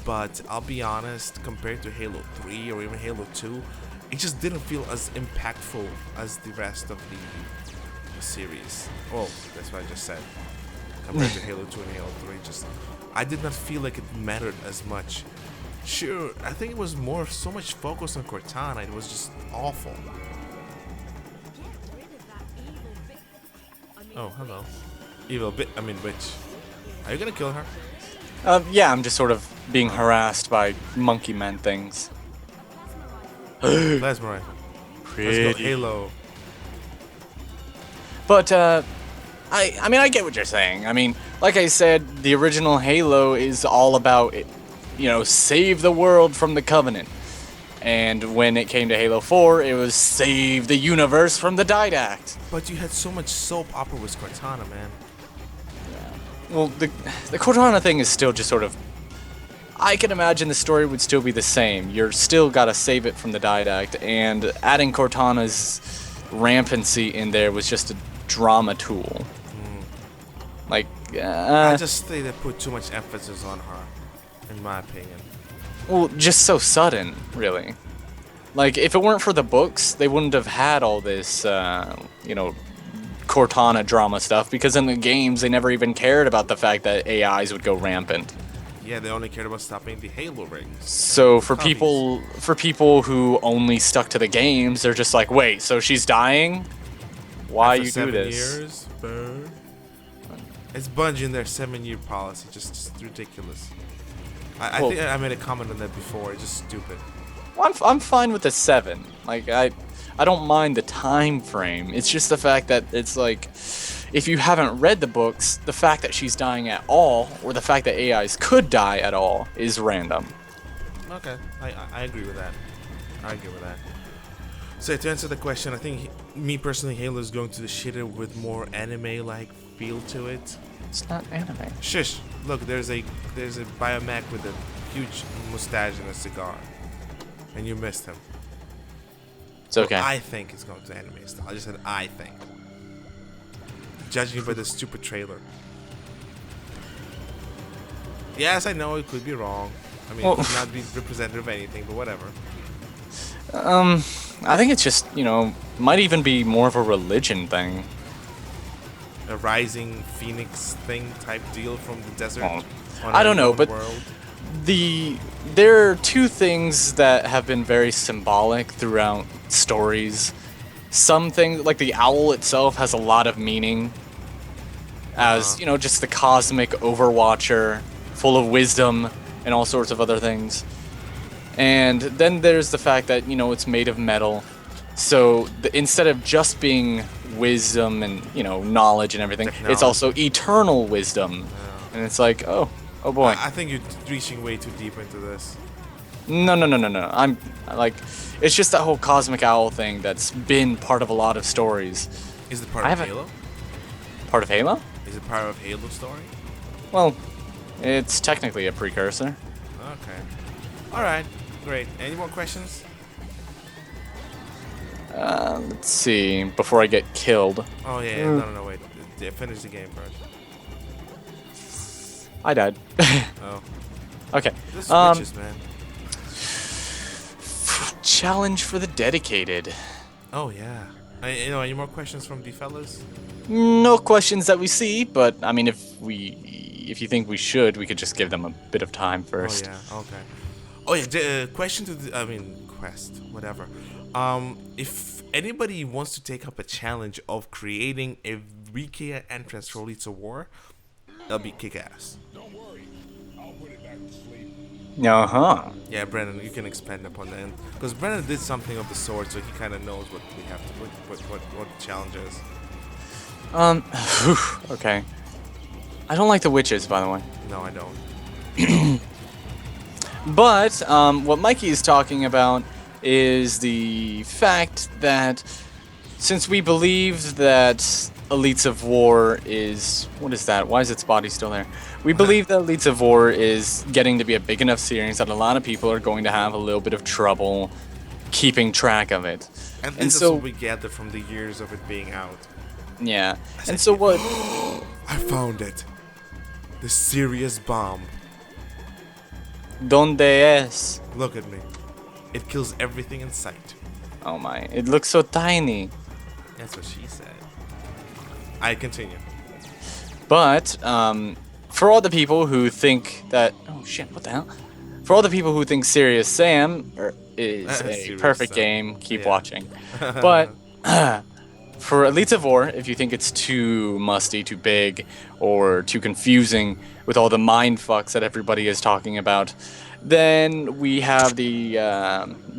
But I'll be honest, compared to Halo 3 or even Halo 2, it just didn't feel as impactful as the rest of the series. Well, that's what I just said. Compared to Halo 2 and Halo 3, I did not feel like it mattered as much. Sure, I think it was so much focus on Cortana, it was just awful. Oh, hello. Witch. Are you gonna kill her? Yeah, I'm just sort of being harassed by monkey man things. Plasma rifle. Let's go Halo. But, I mean, I get what you're saying. I mean, like I said, the original Halo is all about, you know, save the world from the Covenant. And when it came to Halo 4, it was save the universe from the Didact. But you had so much soap opera with Cortana, man. Well, the Cortana thing is still just sort of... I can imagine the story would still be the same. You're still gotta save it from the Didact, and adding Cortana's rampancy in there was just a drama tool. Like, I just think they put too much emphasis on her, in my opinion. Well, just so sudden, really. Like, if it weren't for the books, they wouldn't have had all this, you know, Cortana drama stuff, because in the games, they never even cared about the fact that AIs would go rampant. Yeah, they only cared about stopping the Halo rings. So for people who only stuck to the games, they're just like, wait, so she's dying? Why you do this? 7 years, It's Bungie in their 7-year policy, just ridiculous. I Well, think I made a comment on that before. It's just stupid. well, I'm fine with the 7. Like I don't mind the time frame. It's just the fact that it's like, if you haven't read the books, the fact that she's dying at all, or the fact that AIs could die at all, is random. Okay, I agree with that. I agree with that. So to answer the question, I think me personally, Halo is going to the shitter with more anime-like feel to it. It's not anime. Shush! Look, there's a biomech with a huge mustache and a cigar, and you missed him. It's okay. I think it's going to anime style. I just said I think. Judging by the stupid trailer. Yes, I know it could be wrong. I mean, it could not be representative of anything, but whatever. I think it's just, might even be more of a religion thing. A rising phoenix thing type deal from the desert. Oh, on I a don't know, known but world. there are two things that have been very symbolic throughout stories. Some things, like the owl itself, has a lot of meaning as, just the cosmic overwatcher, full of wisdom and all sorts of other things. And then there's the fact that, it's made of metal. So instead of just being wisdom and, knowledge and everything, it's also eternal wisdom. And it's like, oh boy. I think you're reaching way too deep into this. No. I'm like, it's just that whole cosmic owl thing that's been part of a lot of stories. Is it part of Halo? Part of Halo? Is it part of Halo story? Well, it's technically a precursor. Okay. Alright, great. Any more questions? Let's see, before I get killed. Oh yeah, no, wait. Yeah, finish the game first. I died. Oh. Okay. This switches, man. Challenge for the dedicated. Oh yeah. Any more questions from the fellas? No questions that we see, but I mean, if you think we should, we could just give them a bit of time first. Oh yeah, okay. Oh yeah, question to quest, whatever. If anybody wants to take up a challenge of creating a Wiki entrance for Elites of War, that'll be kick-ass. Don't worry, I'll put it back to sleep. Uh-huh. Yeah, Brennan, you can expand upon that. Because Brennan did something of the sort, so he kind of knows what we have to, what the challenge is. Okay. I don't like the witches, by the way. No, I don't. But what Mikey is talking about is the fact that since we believe that Elites of War is... What is that? Why is its body still there? We believe that Elites of War is getting to be a big enough series that a lot of people are going to have a little bit of trouble keeping track of it. And this is what we gathered from the years of it being out. Yeah. And so what... I found it. The serious bomb. Donde es? Look at me. It kills everything in sight. Oh my, it looks so tiny. That's what she said. I continue. But, for all the people who think that... Oh shit, what the hell? For all the people who think Serious Sam is a Serious perfect Sam. game, keep Yeah. watching. But, for Elites of War, if you think it's too musty, too big, or too confusing with all the mind fucks that everybody is talking about, then we have the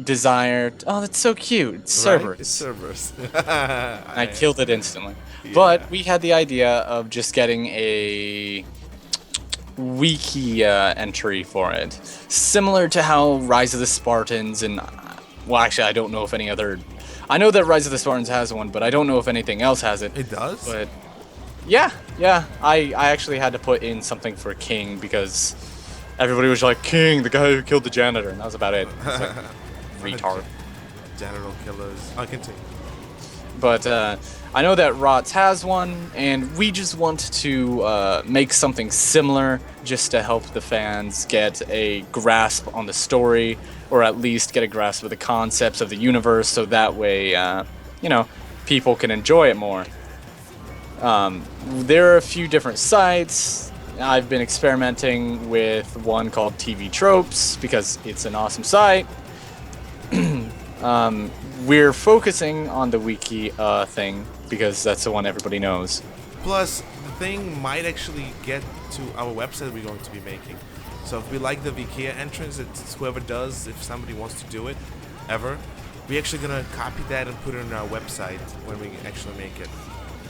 desired... Oh, that's so cute. It's Right? Cerberus. It's Cerberus. I killed it instantly. Yeah. But we had the idea of just getting a wiki entry for it. Similar to how Rise of the Spartans and... Well, actually, I don't know if any other... I know that Rise of the Spartans has one, but I don't know if anything else has it. It does? But yeah. I actually had to put in something for King because everybody was like, King, the guy who killed the janitor, and that was about it. It's like, retard. General killers. I continue. But I know that ROTS has one, and we just want to make something similar just to help the fans get a grasp on the story, or at least get a grasp of the concepts of the universe, so that way, people can enjoy it more. There are a few different sites. I've been experimenting with one called TV Tropes, because it's an awesome site. We're focusing on the wiki thing because that's the one everybody knows. Plus, the thing might actually get to our website we're going to be making. So if we like the Vikea entrance, it's whoever does. If somebody wants to do it, ever, we're actually gonna copy that and put it on our website when we actually make it,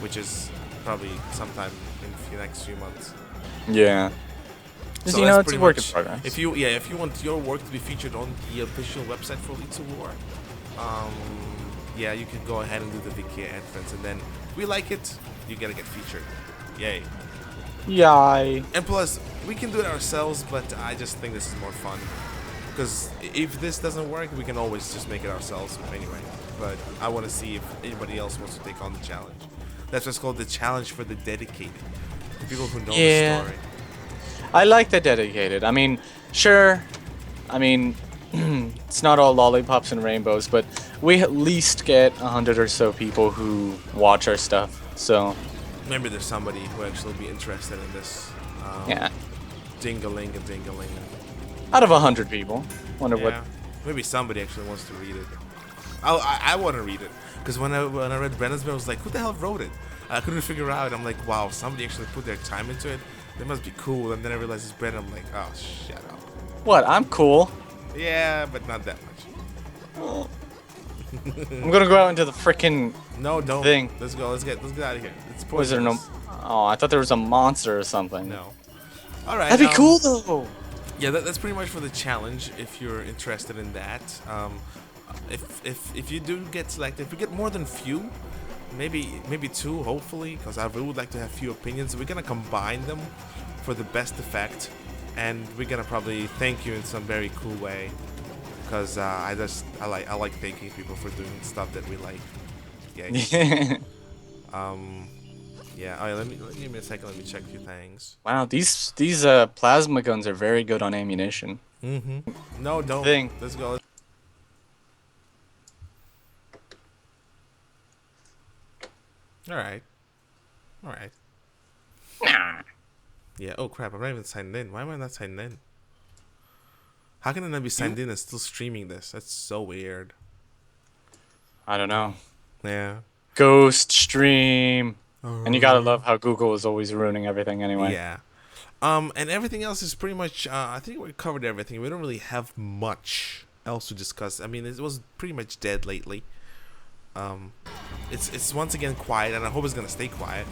which is probably sometime in the next few months. Yeah. Just, So you know, that's it's a pretty work in much- progress. If you want your work to be featured on the official website for Elites of War, yeah, you can go ahead and do the Vikea entrance, and then if we like it, you gotta get featured. Yay! Yay. And plus, we can do it ourselves, but I just think this is more fun. Because if this doesn't work, we can always just make it ourselves anyway. But I want to see if anybody else wants to take on the challenge. That's what's called the challenge for the dedicated. The people who know Yeah. the story. I like the dedicated. I mean, sure. I mean, it's not all lollipops and rainbows, but we at least get 100 or so people who watch our stuff. So, Maybe there's somebody who actually be interested in this. yeah. Ding-a-ling and ding-a-ling. Out of 100 people. Wonder Yeah. Maybe somebody actually wants to read it. I want to read it. Because when I read Brennan's mail, I was like, who the hell wrote it? I couldn't figure out. I'm like, wow, somebody actually put their time into it. They must be cool. And then I realized it's Brennan. I'm like, oh, shut up. what? I'm cool. Yeah, but not that much. I'm gonna go out into the frickin' No, don't. Thing. Let's go. Let's get out of here. It's Was there no? poisonous. Oh, I thought there was a monster or something. No. All right. That'd be cool though. Yeah, that's pretty much for the challenge. If you're interested in that, if you do get selected, if we get more than few, maybe two, hopefully, because I really would like to have few opinions. We're gonna combine them for the best effect, and we're gonna probably thank you in some very cool way, because I like thanking people for doing stuff that we like. Yeah. Yeah. All right. Give me a second. Let me check a few things. Wow, these plasma guns are very good on ammunition. No, don't. Thing. Let's go. All right. All right. Yeah. Oh crap! I'm not even signed in. Why am I not signed in? How can I not be signed in and still streaming this? That's so weird. I don't know. Yeah. Ghost stream. And you gotta love how Google is always ruining everything anyway. Yeah. And everything else is pretty much. I think we covered everything. We don't really have much else to discuss. I mean, it was pretty much dead lately. It's once again quiet, and I hope it's gonna stay quiet.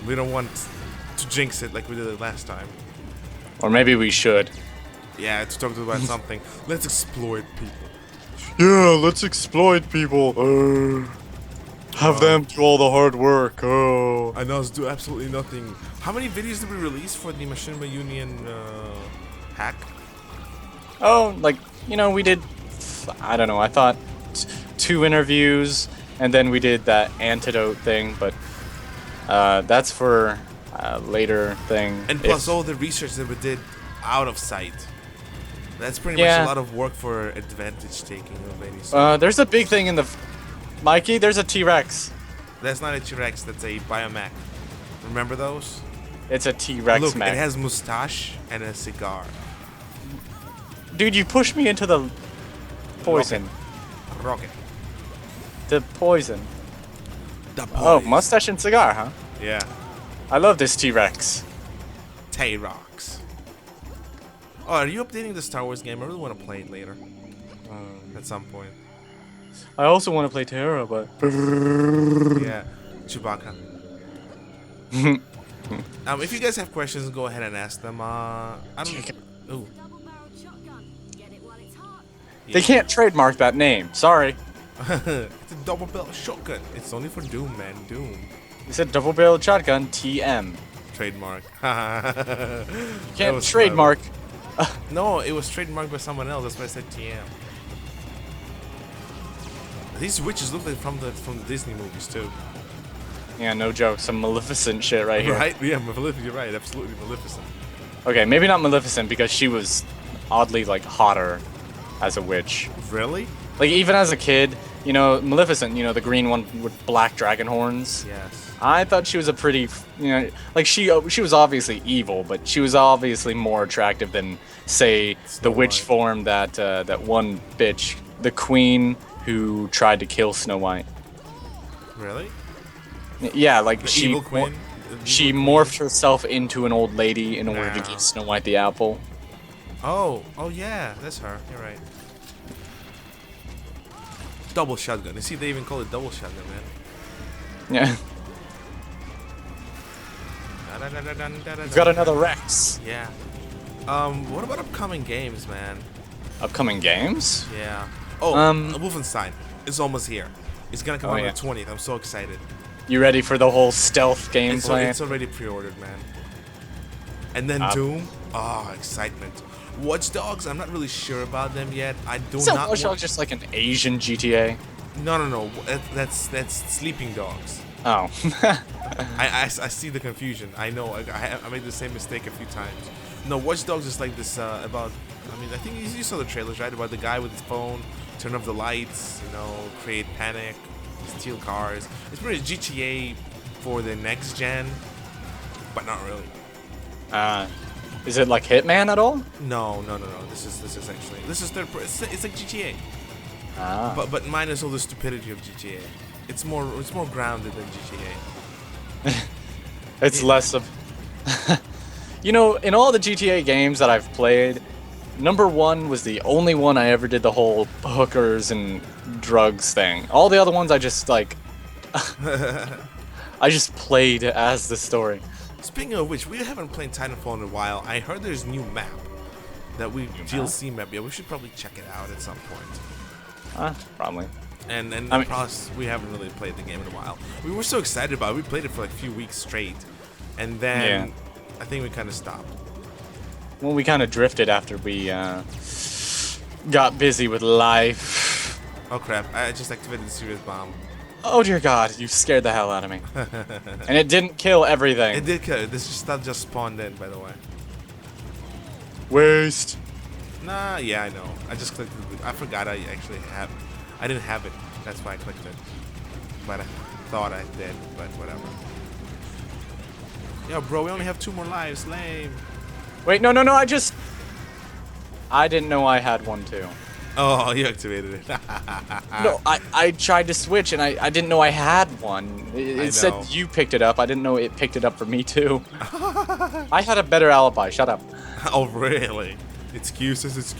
We don't want to jinx it like we did it last time. Or maybe we should. Yeah, to talk about something. Let's exploit people. Yeah, let's exploit people. Have them do all the hard work. Oh. And us do absolutely nothing. How many videos did we release for the Machinima Union hack? Oh, like, you know, we did, I don't know, I thought 2 interviews, and then we did that antidote thing, but that's for a later thing. And plus all the research that we did out of sight. That's pretty Yeah. much a lot of work for advantage taking of any sort. There's a big thing in the... Mikey, there's a T-Rex. That's not a T-Rex, that's a Biomech. Remember those? It's a T-Rex Look, mech. it has mustache and a cigar. Dude, you pushed me into the poison. Rocket. The poison. The Oh, boys. mustache and cigar, huh? Yeah. I love this T-Rex. Tay-Rocks. Oh, are you updating the Star Wars game? I really want to play it later. At some point. I also want to play Terra, but... Yeah. Chewbacca. If you guys have questions, go ahead and ask them. I don't... Ooh. They can't trademark that name. Sorry. It's a double barrel shotgun. It's only for Doom, man. Doom. You said double-barreled shotgun, TM. Trademark. You can't trademark. No, it was trademarked by someone else. That's why I said TM. These witches look like from the Disney movies too. Yeah, no joke. Some Maleficent shit right here. Right? Yeah, Maleficent. You're right. Absolutely Maleficent. Okay, maybe not Maleficent because she was oddly like hotter as a witch. Really? Like even as a kid, you know, Maleficent, you know, the green one with black dragon horns. Yes. I thought she was a pretty, you know, like she was obviously evil, but she was obviously more attractive than, say, the witch White. form that that one bitch, the queen who tried to kill Snow White. Really? Yeah, like The she. evil queen. She morphed herself into an old lady in order to give Snow White the apple. Oh yeah, that's her. You're right. Double shotgun. You see, they even call it double shotgun, man. Yeah. We've got another Rex. Yeah. What about upcoming games, man? Upcoming games? Yeah. Oh, Wolfenstein. It's almost here. It's gonna come out on the 20th. I'm so excited. You ready for the whole stealth gameplay? It's already pre-ordered, man. And then Doom. Oh, excitement. Watch Dogs. I'm not really sure about them yet. I do Isn't not. Watch Dogs just like an Asian GTA? No. That's Sleeping Dogs. Oh. I see the confusion. I know. I made the same mistake a few times. No, Watch Dogs is like this about. I mean, I think you saw the trailers, right? About the guy with his phone, turn off the lights, create panic, steal cars. It's pretty GTA for the next gen, but not really. Is it like Hitman at all? No. This is actually third. It's like GTA. But minus all the stupidity of GTA. It's more grounded than GTA. It's less of. In all the GTA games that I've played, number 1 was the only one I ever did the whole hookers and drugs thing. All the other ones I just like. I just played as the story. Speaking of which, we haven't played Titanfall in a while. I heard there's a new map DLC map. Yeah, we should probably check it out at some point. Probably. And plus, we haven't really played the game in a while. We were so excited about it. We played it for like a few weeks straight, and then I think we kind of stopped. Well, we kind of drifted after we got busy with life. Oh crap! I just activated the serious bomb. Oh dear God! You scared the hell out of me. And it didn't kill everything. It did kill it. That just spawned in, by the way. Waste. Nah, yeah, I know. I just clicked it. I forgot I actually have. I didn't have it. That's why I clicked it. But I thought I did. But whatever. Yo, bro, we only have 2 more lives. Lame. Wait, no. I didn't know I had one too. Oh, you activated it. No, I tried to switch and I didn't know I had one. It said you picked it up. I didn't know it picked it up for me too. I had a better alibi. Shut up. Oh, really? Excuses.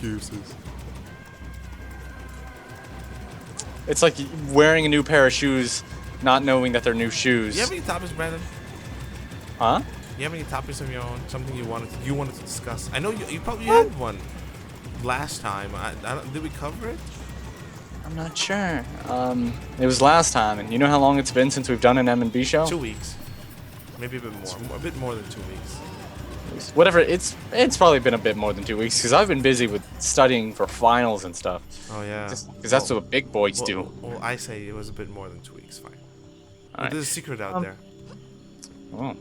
It's like wearing a new pair of shoes, not knowing that they're new shoes. You have any topics, Brandon? Huh? You have any topics of your own? Something you wanted to discuss? I know you probably had one last time. Did we cover it? I'm not sure. It was last time, and you know how long it's been since we've done an M&B show? 2 weeks. Maybe a bit more. A bit more than 2 weeks. Whatever, it's probably been a bit more than 2 weeks, because I've been busy with studying for finals and stuff. Oh, yeah. Because that's what big boys do. Well, I say it was a bit more than 2 weeks. Fine. Right. There's a secret out there. Oh.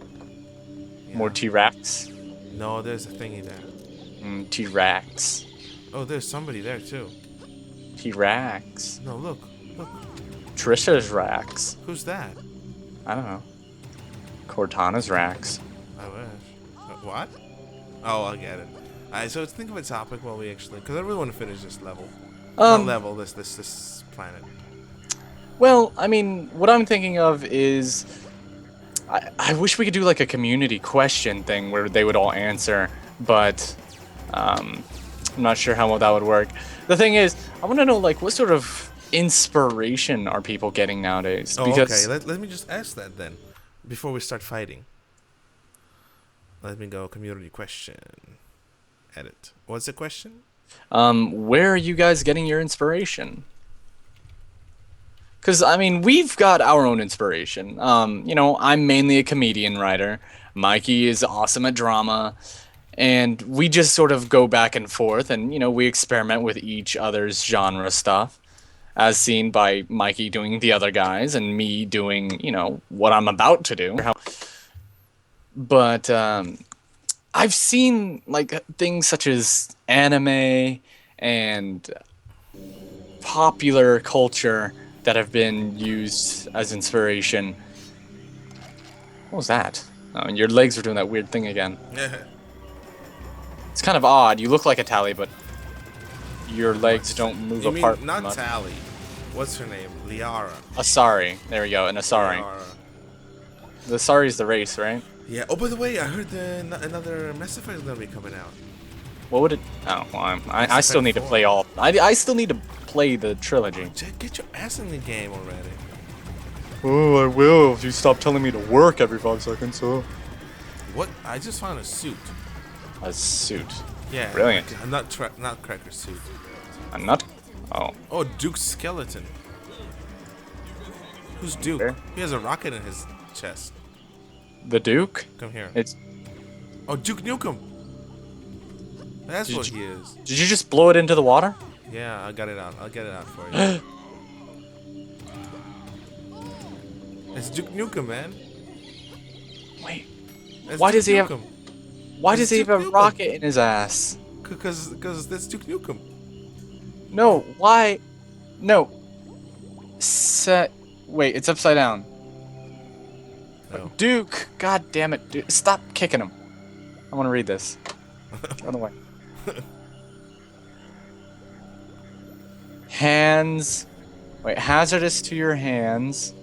Yeah. More T-Rex? No, there's a thingy there. T-Rex. Oh, there's somebody there, too. T-Rex. No, look. Trisha's Rax. Who's that? I don't know. Cortana's Rax. I wish. What? Oh, I get it. Alright, so let's think of a topic while we actually... Because I really want to finish this level. Not level, this planet. Well, I mean, what I'm thinking of is... I wish we could do like a community question thing where they would all answer, but I'm not sure how well that would work. The thing is, I want to know like what sort of inspiration are people getting nowadays? Oh, because okay. Let me just ask that then, before we start fighting. Let me go community question. Edit. What's the question? Where are you guys getting your inspiration? Because, I mean, we've got our own inspiration. I'm mainly a comedian writer. Mikey is awesome at drama. And we just sort of go back and forth and, we experiment with each other's genre stuff. As seen by Mikey doing the other guys and me doing, what I'm about to do. But I've seen, like, things such as anime and popular culture that have been used as inspiration. What was that? Oh, and your legs were doing that weird thing again. It's kind of odd. You look like a Tally, but your legs don't move apart. Mean not Tally. What's her name? Liara. Asari. There we go, an Asari. The Sorry's the race, right? Yeah. Oh, by the way, I heard another Mass Effect is gonna be coming out. What would it? Oh, well, I still need to play all. I still need to play the trilogy. Get your ass in the game already. Oh, I will if you stop telling me to work every 5 seconds. So. What? I just found a suit. A suit. Yeah. Brilliant. Like a nutcracker suit. A nut. Oh. Oh, Duke's skeleton. Who's Duke? Where? He has a rocket in his chest. The Duke. Come here. It's. Oh, Duke Nukem. That's Did what you- he is. Did you just blow it into the water? Yeah, I got it out. I'll get it out for you. It's Duke Nukem, man. Wait. That's Why Duke does he have? Nukem. Why It's does he have a Duke Nukem. rocket in his ass? Because that's Duke Nukem. No. Why? No. Set. Wait. It's upside down. Oh. Duke. God damn it. Dude. Stop kicking him. I want to read this. Run away. Hands. Wait. Hazardous to your hands.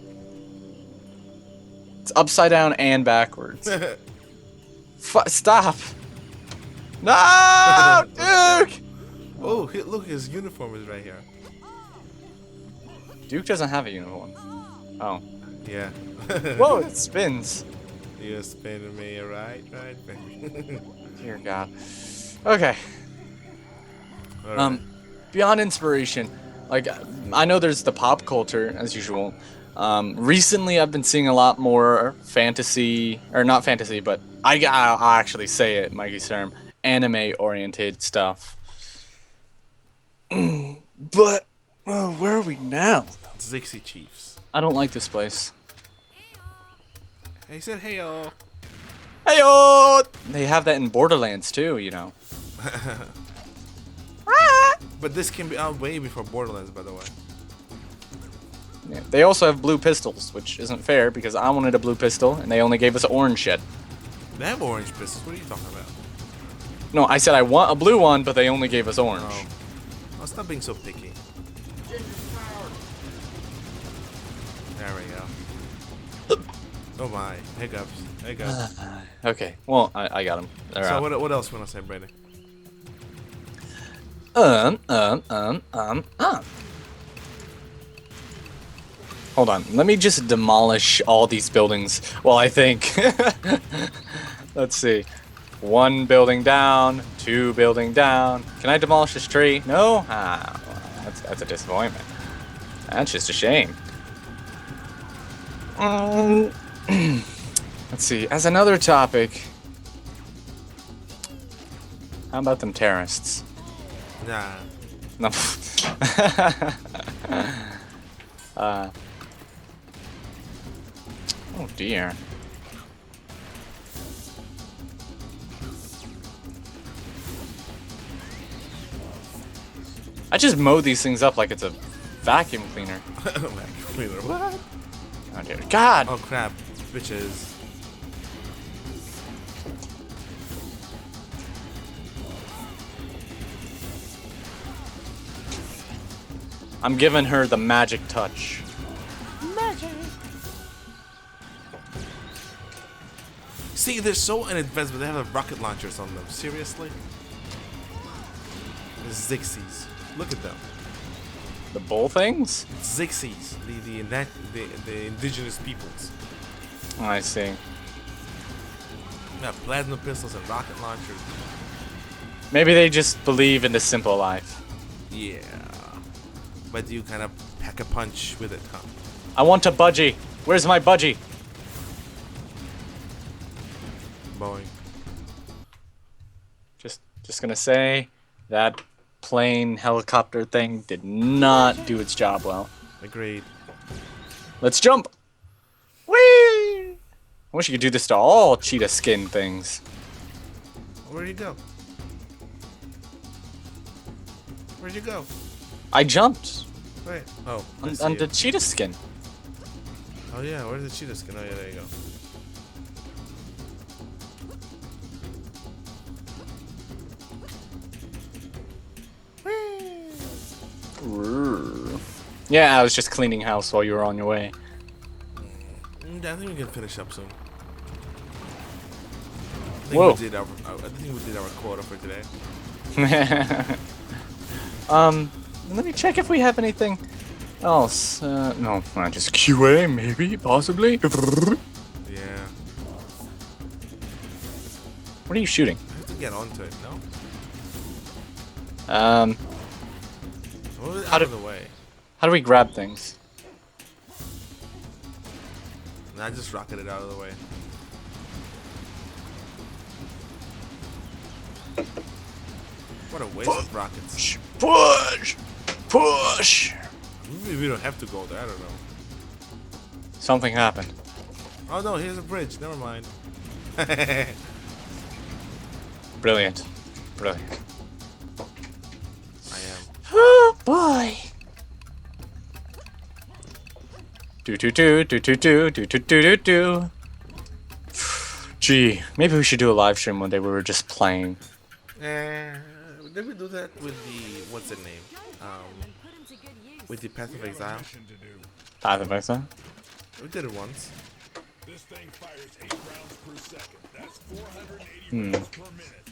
It's upside down and backwards. Stop. No, Duke. Oh, look, his uniform is right here. Duke doesn't have a uniform. Oh. Yeah. Whoa, it spins. You're spinning me right, baby. Dear God. Okay. Alright. Beyond inspiration, like I know there's the pop culture as usual. Recently, I've been seeing a lot more fantasy, or not fantasy, but I'll actually say it, Mikey's term, anime-oriented stuff. But where are we now? Zixie Chiefs. I don't like this place. He said, "Hey, yo." Hey-oh! They have that in Borderlands too, you know. But this can be out way before Borderlands, by the way. Yeah. They also have blue pistols, which isn't fair because I wanted a blue pistol and they only gave us orange shit. They have orange pistols. What are you talking about? No, I said I want a blue one, but they only gave us orange. Oh, stop being so picky. There we go. Oh my, hiccups. Okay, well, I got them. They're So out. what else you want to say, Brandon? Hold on, let me just demolish all these buildings while I think. Let's see. 1 building down, 2 building down. Can I demolish this tree? No? Ah, well, that's a disappointment. That's just a shame. Let's see, as another topic, how about them terrorists? Nah. No. Oh dear. I just mow these things up like it's a vacuum cleaner. What? Oh dear God! Oh crap, bitches. I'm giving her the magic touch. See, they're so inadvanced, but they have rocket launchers on them. Seriously? The Zixies. Look at them. The bull things? Zixies, the indigenous peoples. Oh, I see. They have plasma pistols and rocket launchers. Maybe they just believe in the simple life. Yeah. But you kind of pack a punch with it, huh? I want a budgie. Where's my budgie? Boing. Just gonna say that plane helicopter thing did not do its job well. Agreed. Let's jump. Whee! I wish you could do this to all cheetah skin things. Where'd you go? Where'd you go? I jumped Wait. Oh. I on, see on it. the cheetah skin. Oh yeah, where's the cheetah skin? Oh yeah, there you go. Yeah, I was just cleaning house while you were on your way. I think we can finish up soon. Whoa. I think we did our quota for today. Let me check if we have anything else. No, not just QA, maybe, possibly. Yeah. What are you shooting? I have to get onto it, no? Move it How out do- of the way. How do we grab things? And I just rocketed it out of the way. What a waste of rockets. Push! Push! Maybe we don't have to go there, I don't know. Something happened. Oh no, here's a bridge, never mind. Brilliant. Brilliant. I am. Oh boy. Do. Gee, maybe we should do a live stream one day where we're just playing. Did we do that with the, what's the name? With the Path of Exile? Mission to do. Path of Exile? We did it once. This thing fires 8 rounds per second. That's 480 rounds per minute.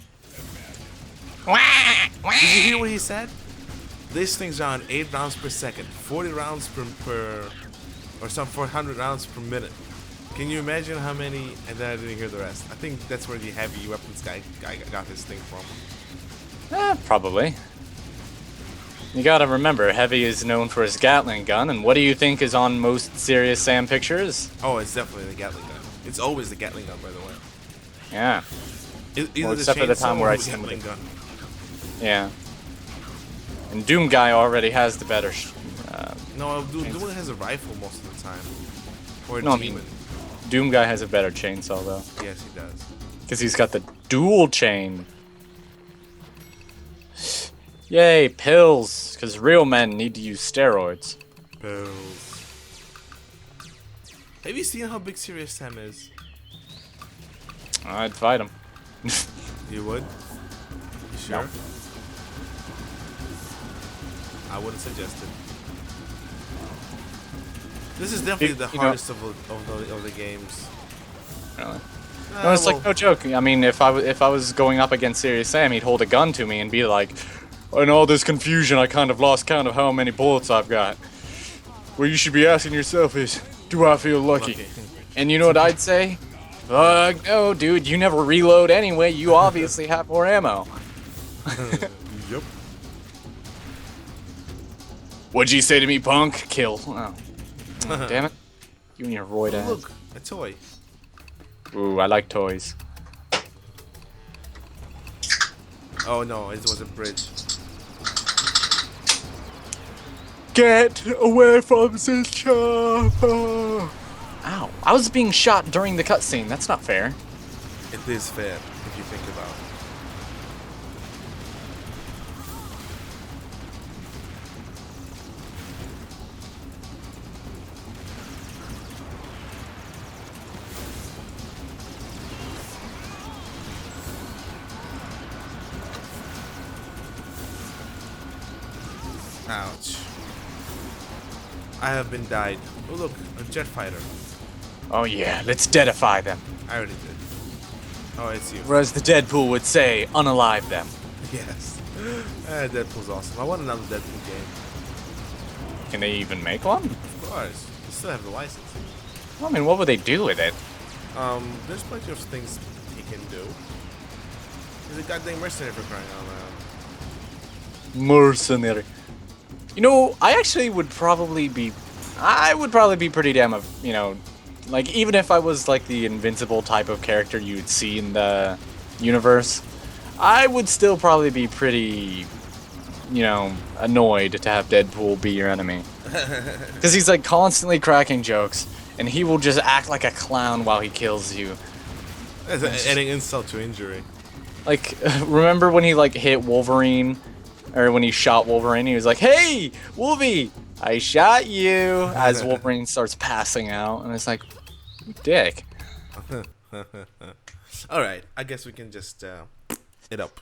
Did you hear what he said? This thing's on 8 rounds per second, 40 rounds per or some 400 rounds per minute. Can you imagine how many? And then I didn't hear the rest. I think that's where the heavy weapons guy got his thing from. Probably. You gotta remember, Heavy is known for his Gatling gun, and what do you think is on most Serious Sam pictures? Oh, it's definitely the Gatling gun. It's always the Gatling gun, by the way. Yeah. Either Well, except for the time where I the seen Gatling it. gun. Yeah. And Doom Guy already has the better. No, Doom has a rifle most of the time. Or a No, I demon. mean, Doom Guy has a better chainsaw though, Yes, he does. because he's got the dual chain. Yay, pills! Because real men need to use steroids. Pills. Have you seen how big Serious Sam is? I'd fight him. You would? You sure? No. I wouldn't suggest it. This is definitely the You know- hardest of the games. Really? No, it's like no joke. I mean, if I was going up against Serious Sam, he'd hold a gun to me and be like, "In all this confusion, I kind of lost count of how many bullets I've got." What you should be asking yourself is, "Do I feel lucky?" And you know what I'd say? No, dude. You never reload anyway. You obviously have more ammo. Yep. What'd you say to me, punk? Kill. Oh. Damn it. You and your roid ass. Look, a toy. Ooh, I like toys. Oh no, it was a bridge. Get away from this chopper! Ow. I was being shot during the cutscene. That's not fair. It is fair if you think about it. Ouch. I have been died. Oh look, a jet fighter. Oh yeah, let's deadify them. I already did. Oh, it's you. Or as the Deadpool would say, unalive them. Yes. Deadpool's awesome. I want another Deadpool game. Can they even make one? Of course. You still have the license. I mean, what would they do with it? There's plenty of things he can do. He's a goddamn mercenary for crying out loud. Mercenary. You know, I actually would probably be... I would probably be pretty damn, you know... Like, even if I was, like, the invincible type of character you would see in the universe, I would still probably be pretty, you know, annoyed to have Deadpool be your enemy. Because he's, like, constantly cracking jokes, and he will just act like a clown while he kills you. That's adding insult to injury. Like, remember when he, like, hit Wolverine? Or when he shot Wolverine, he was like, "Hey, Wolvie, I shot you!" As Wolverine starts passing out, and it's like, dick. Alright, I guess we can just, it up.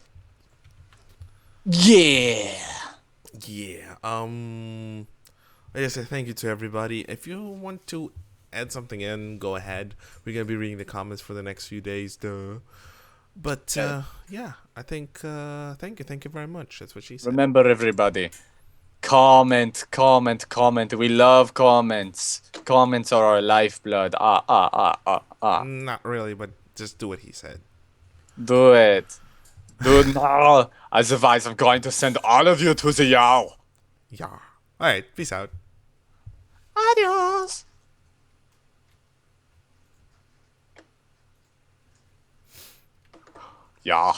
Yeah. Yeah, I just say thank you to everybody. If you want to add something in, go ahead. We're gonna be reading the comments for the next few days, duh. But yeah, I think thank you very much. That's what she said. Remember, everybody, comment, comment, comment. We love comments. Comments are our lifeblood. Not really, but just do what he said. Do it. Do it now. Otherwise, I'm going to send all of you to the Yao. Yeah. All right. Peace out. Adios. Yeah.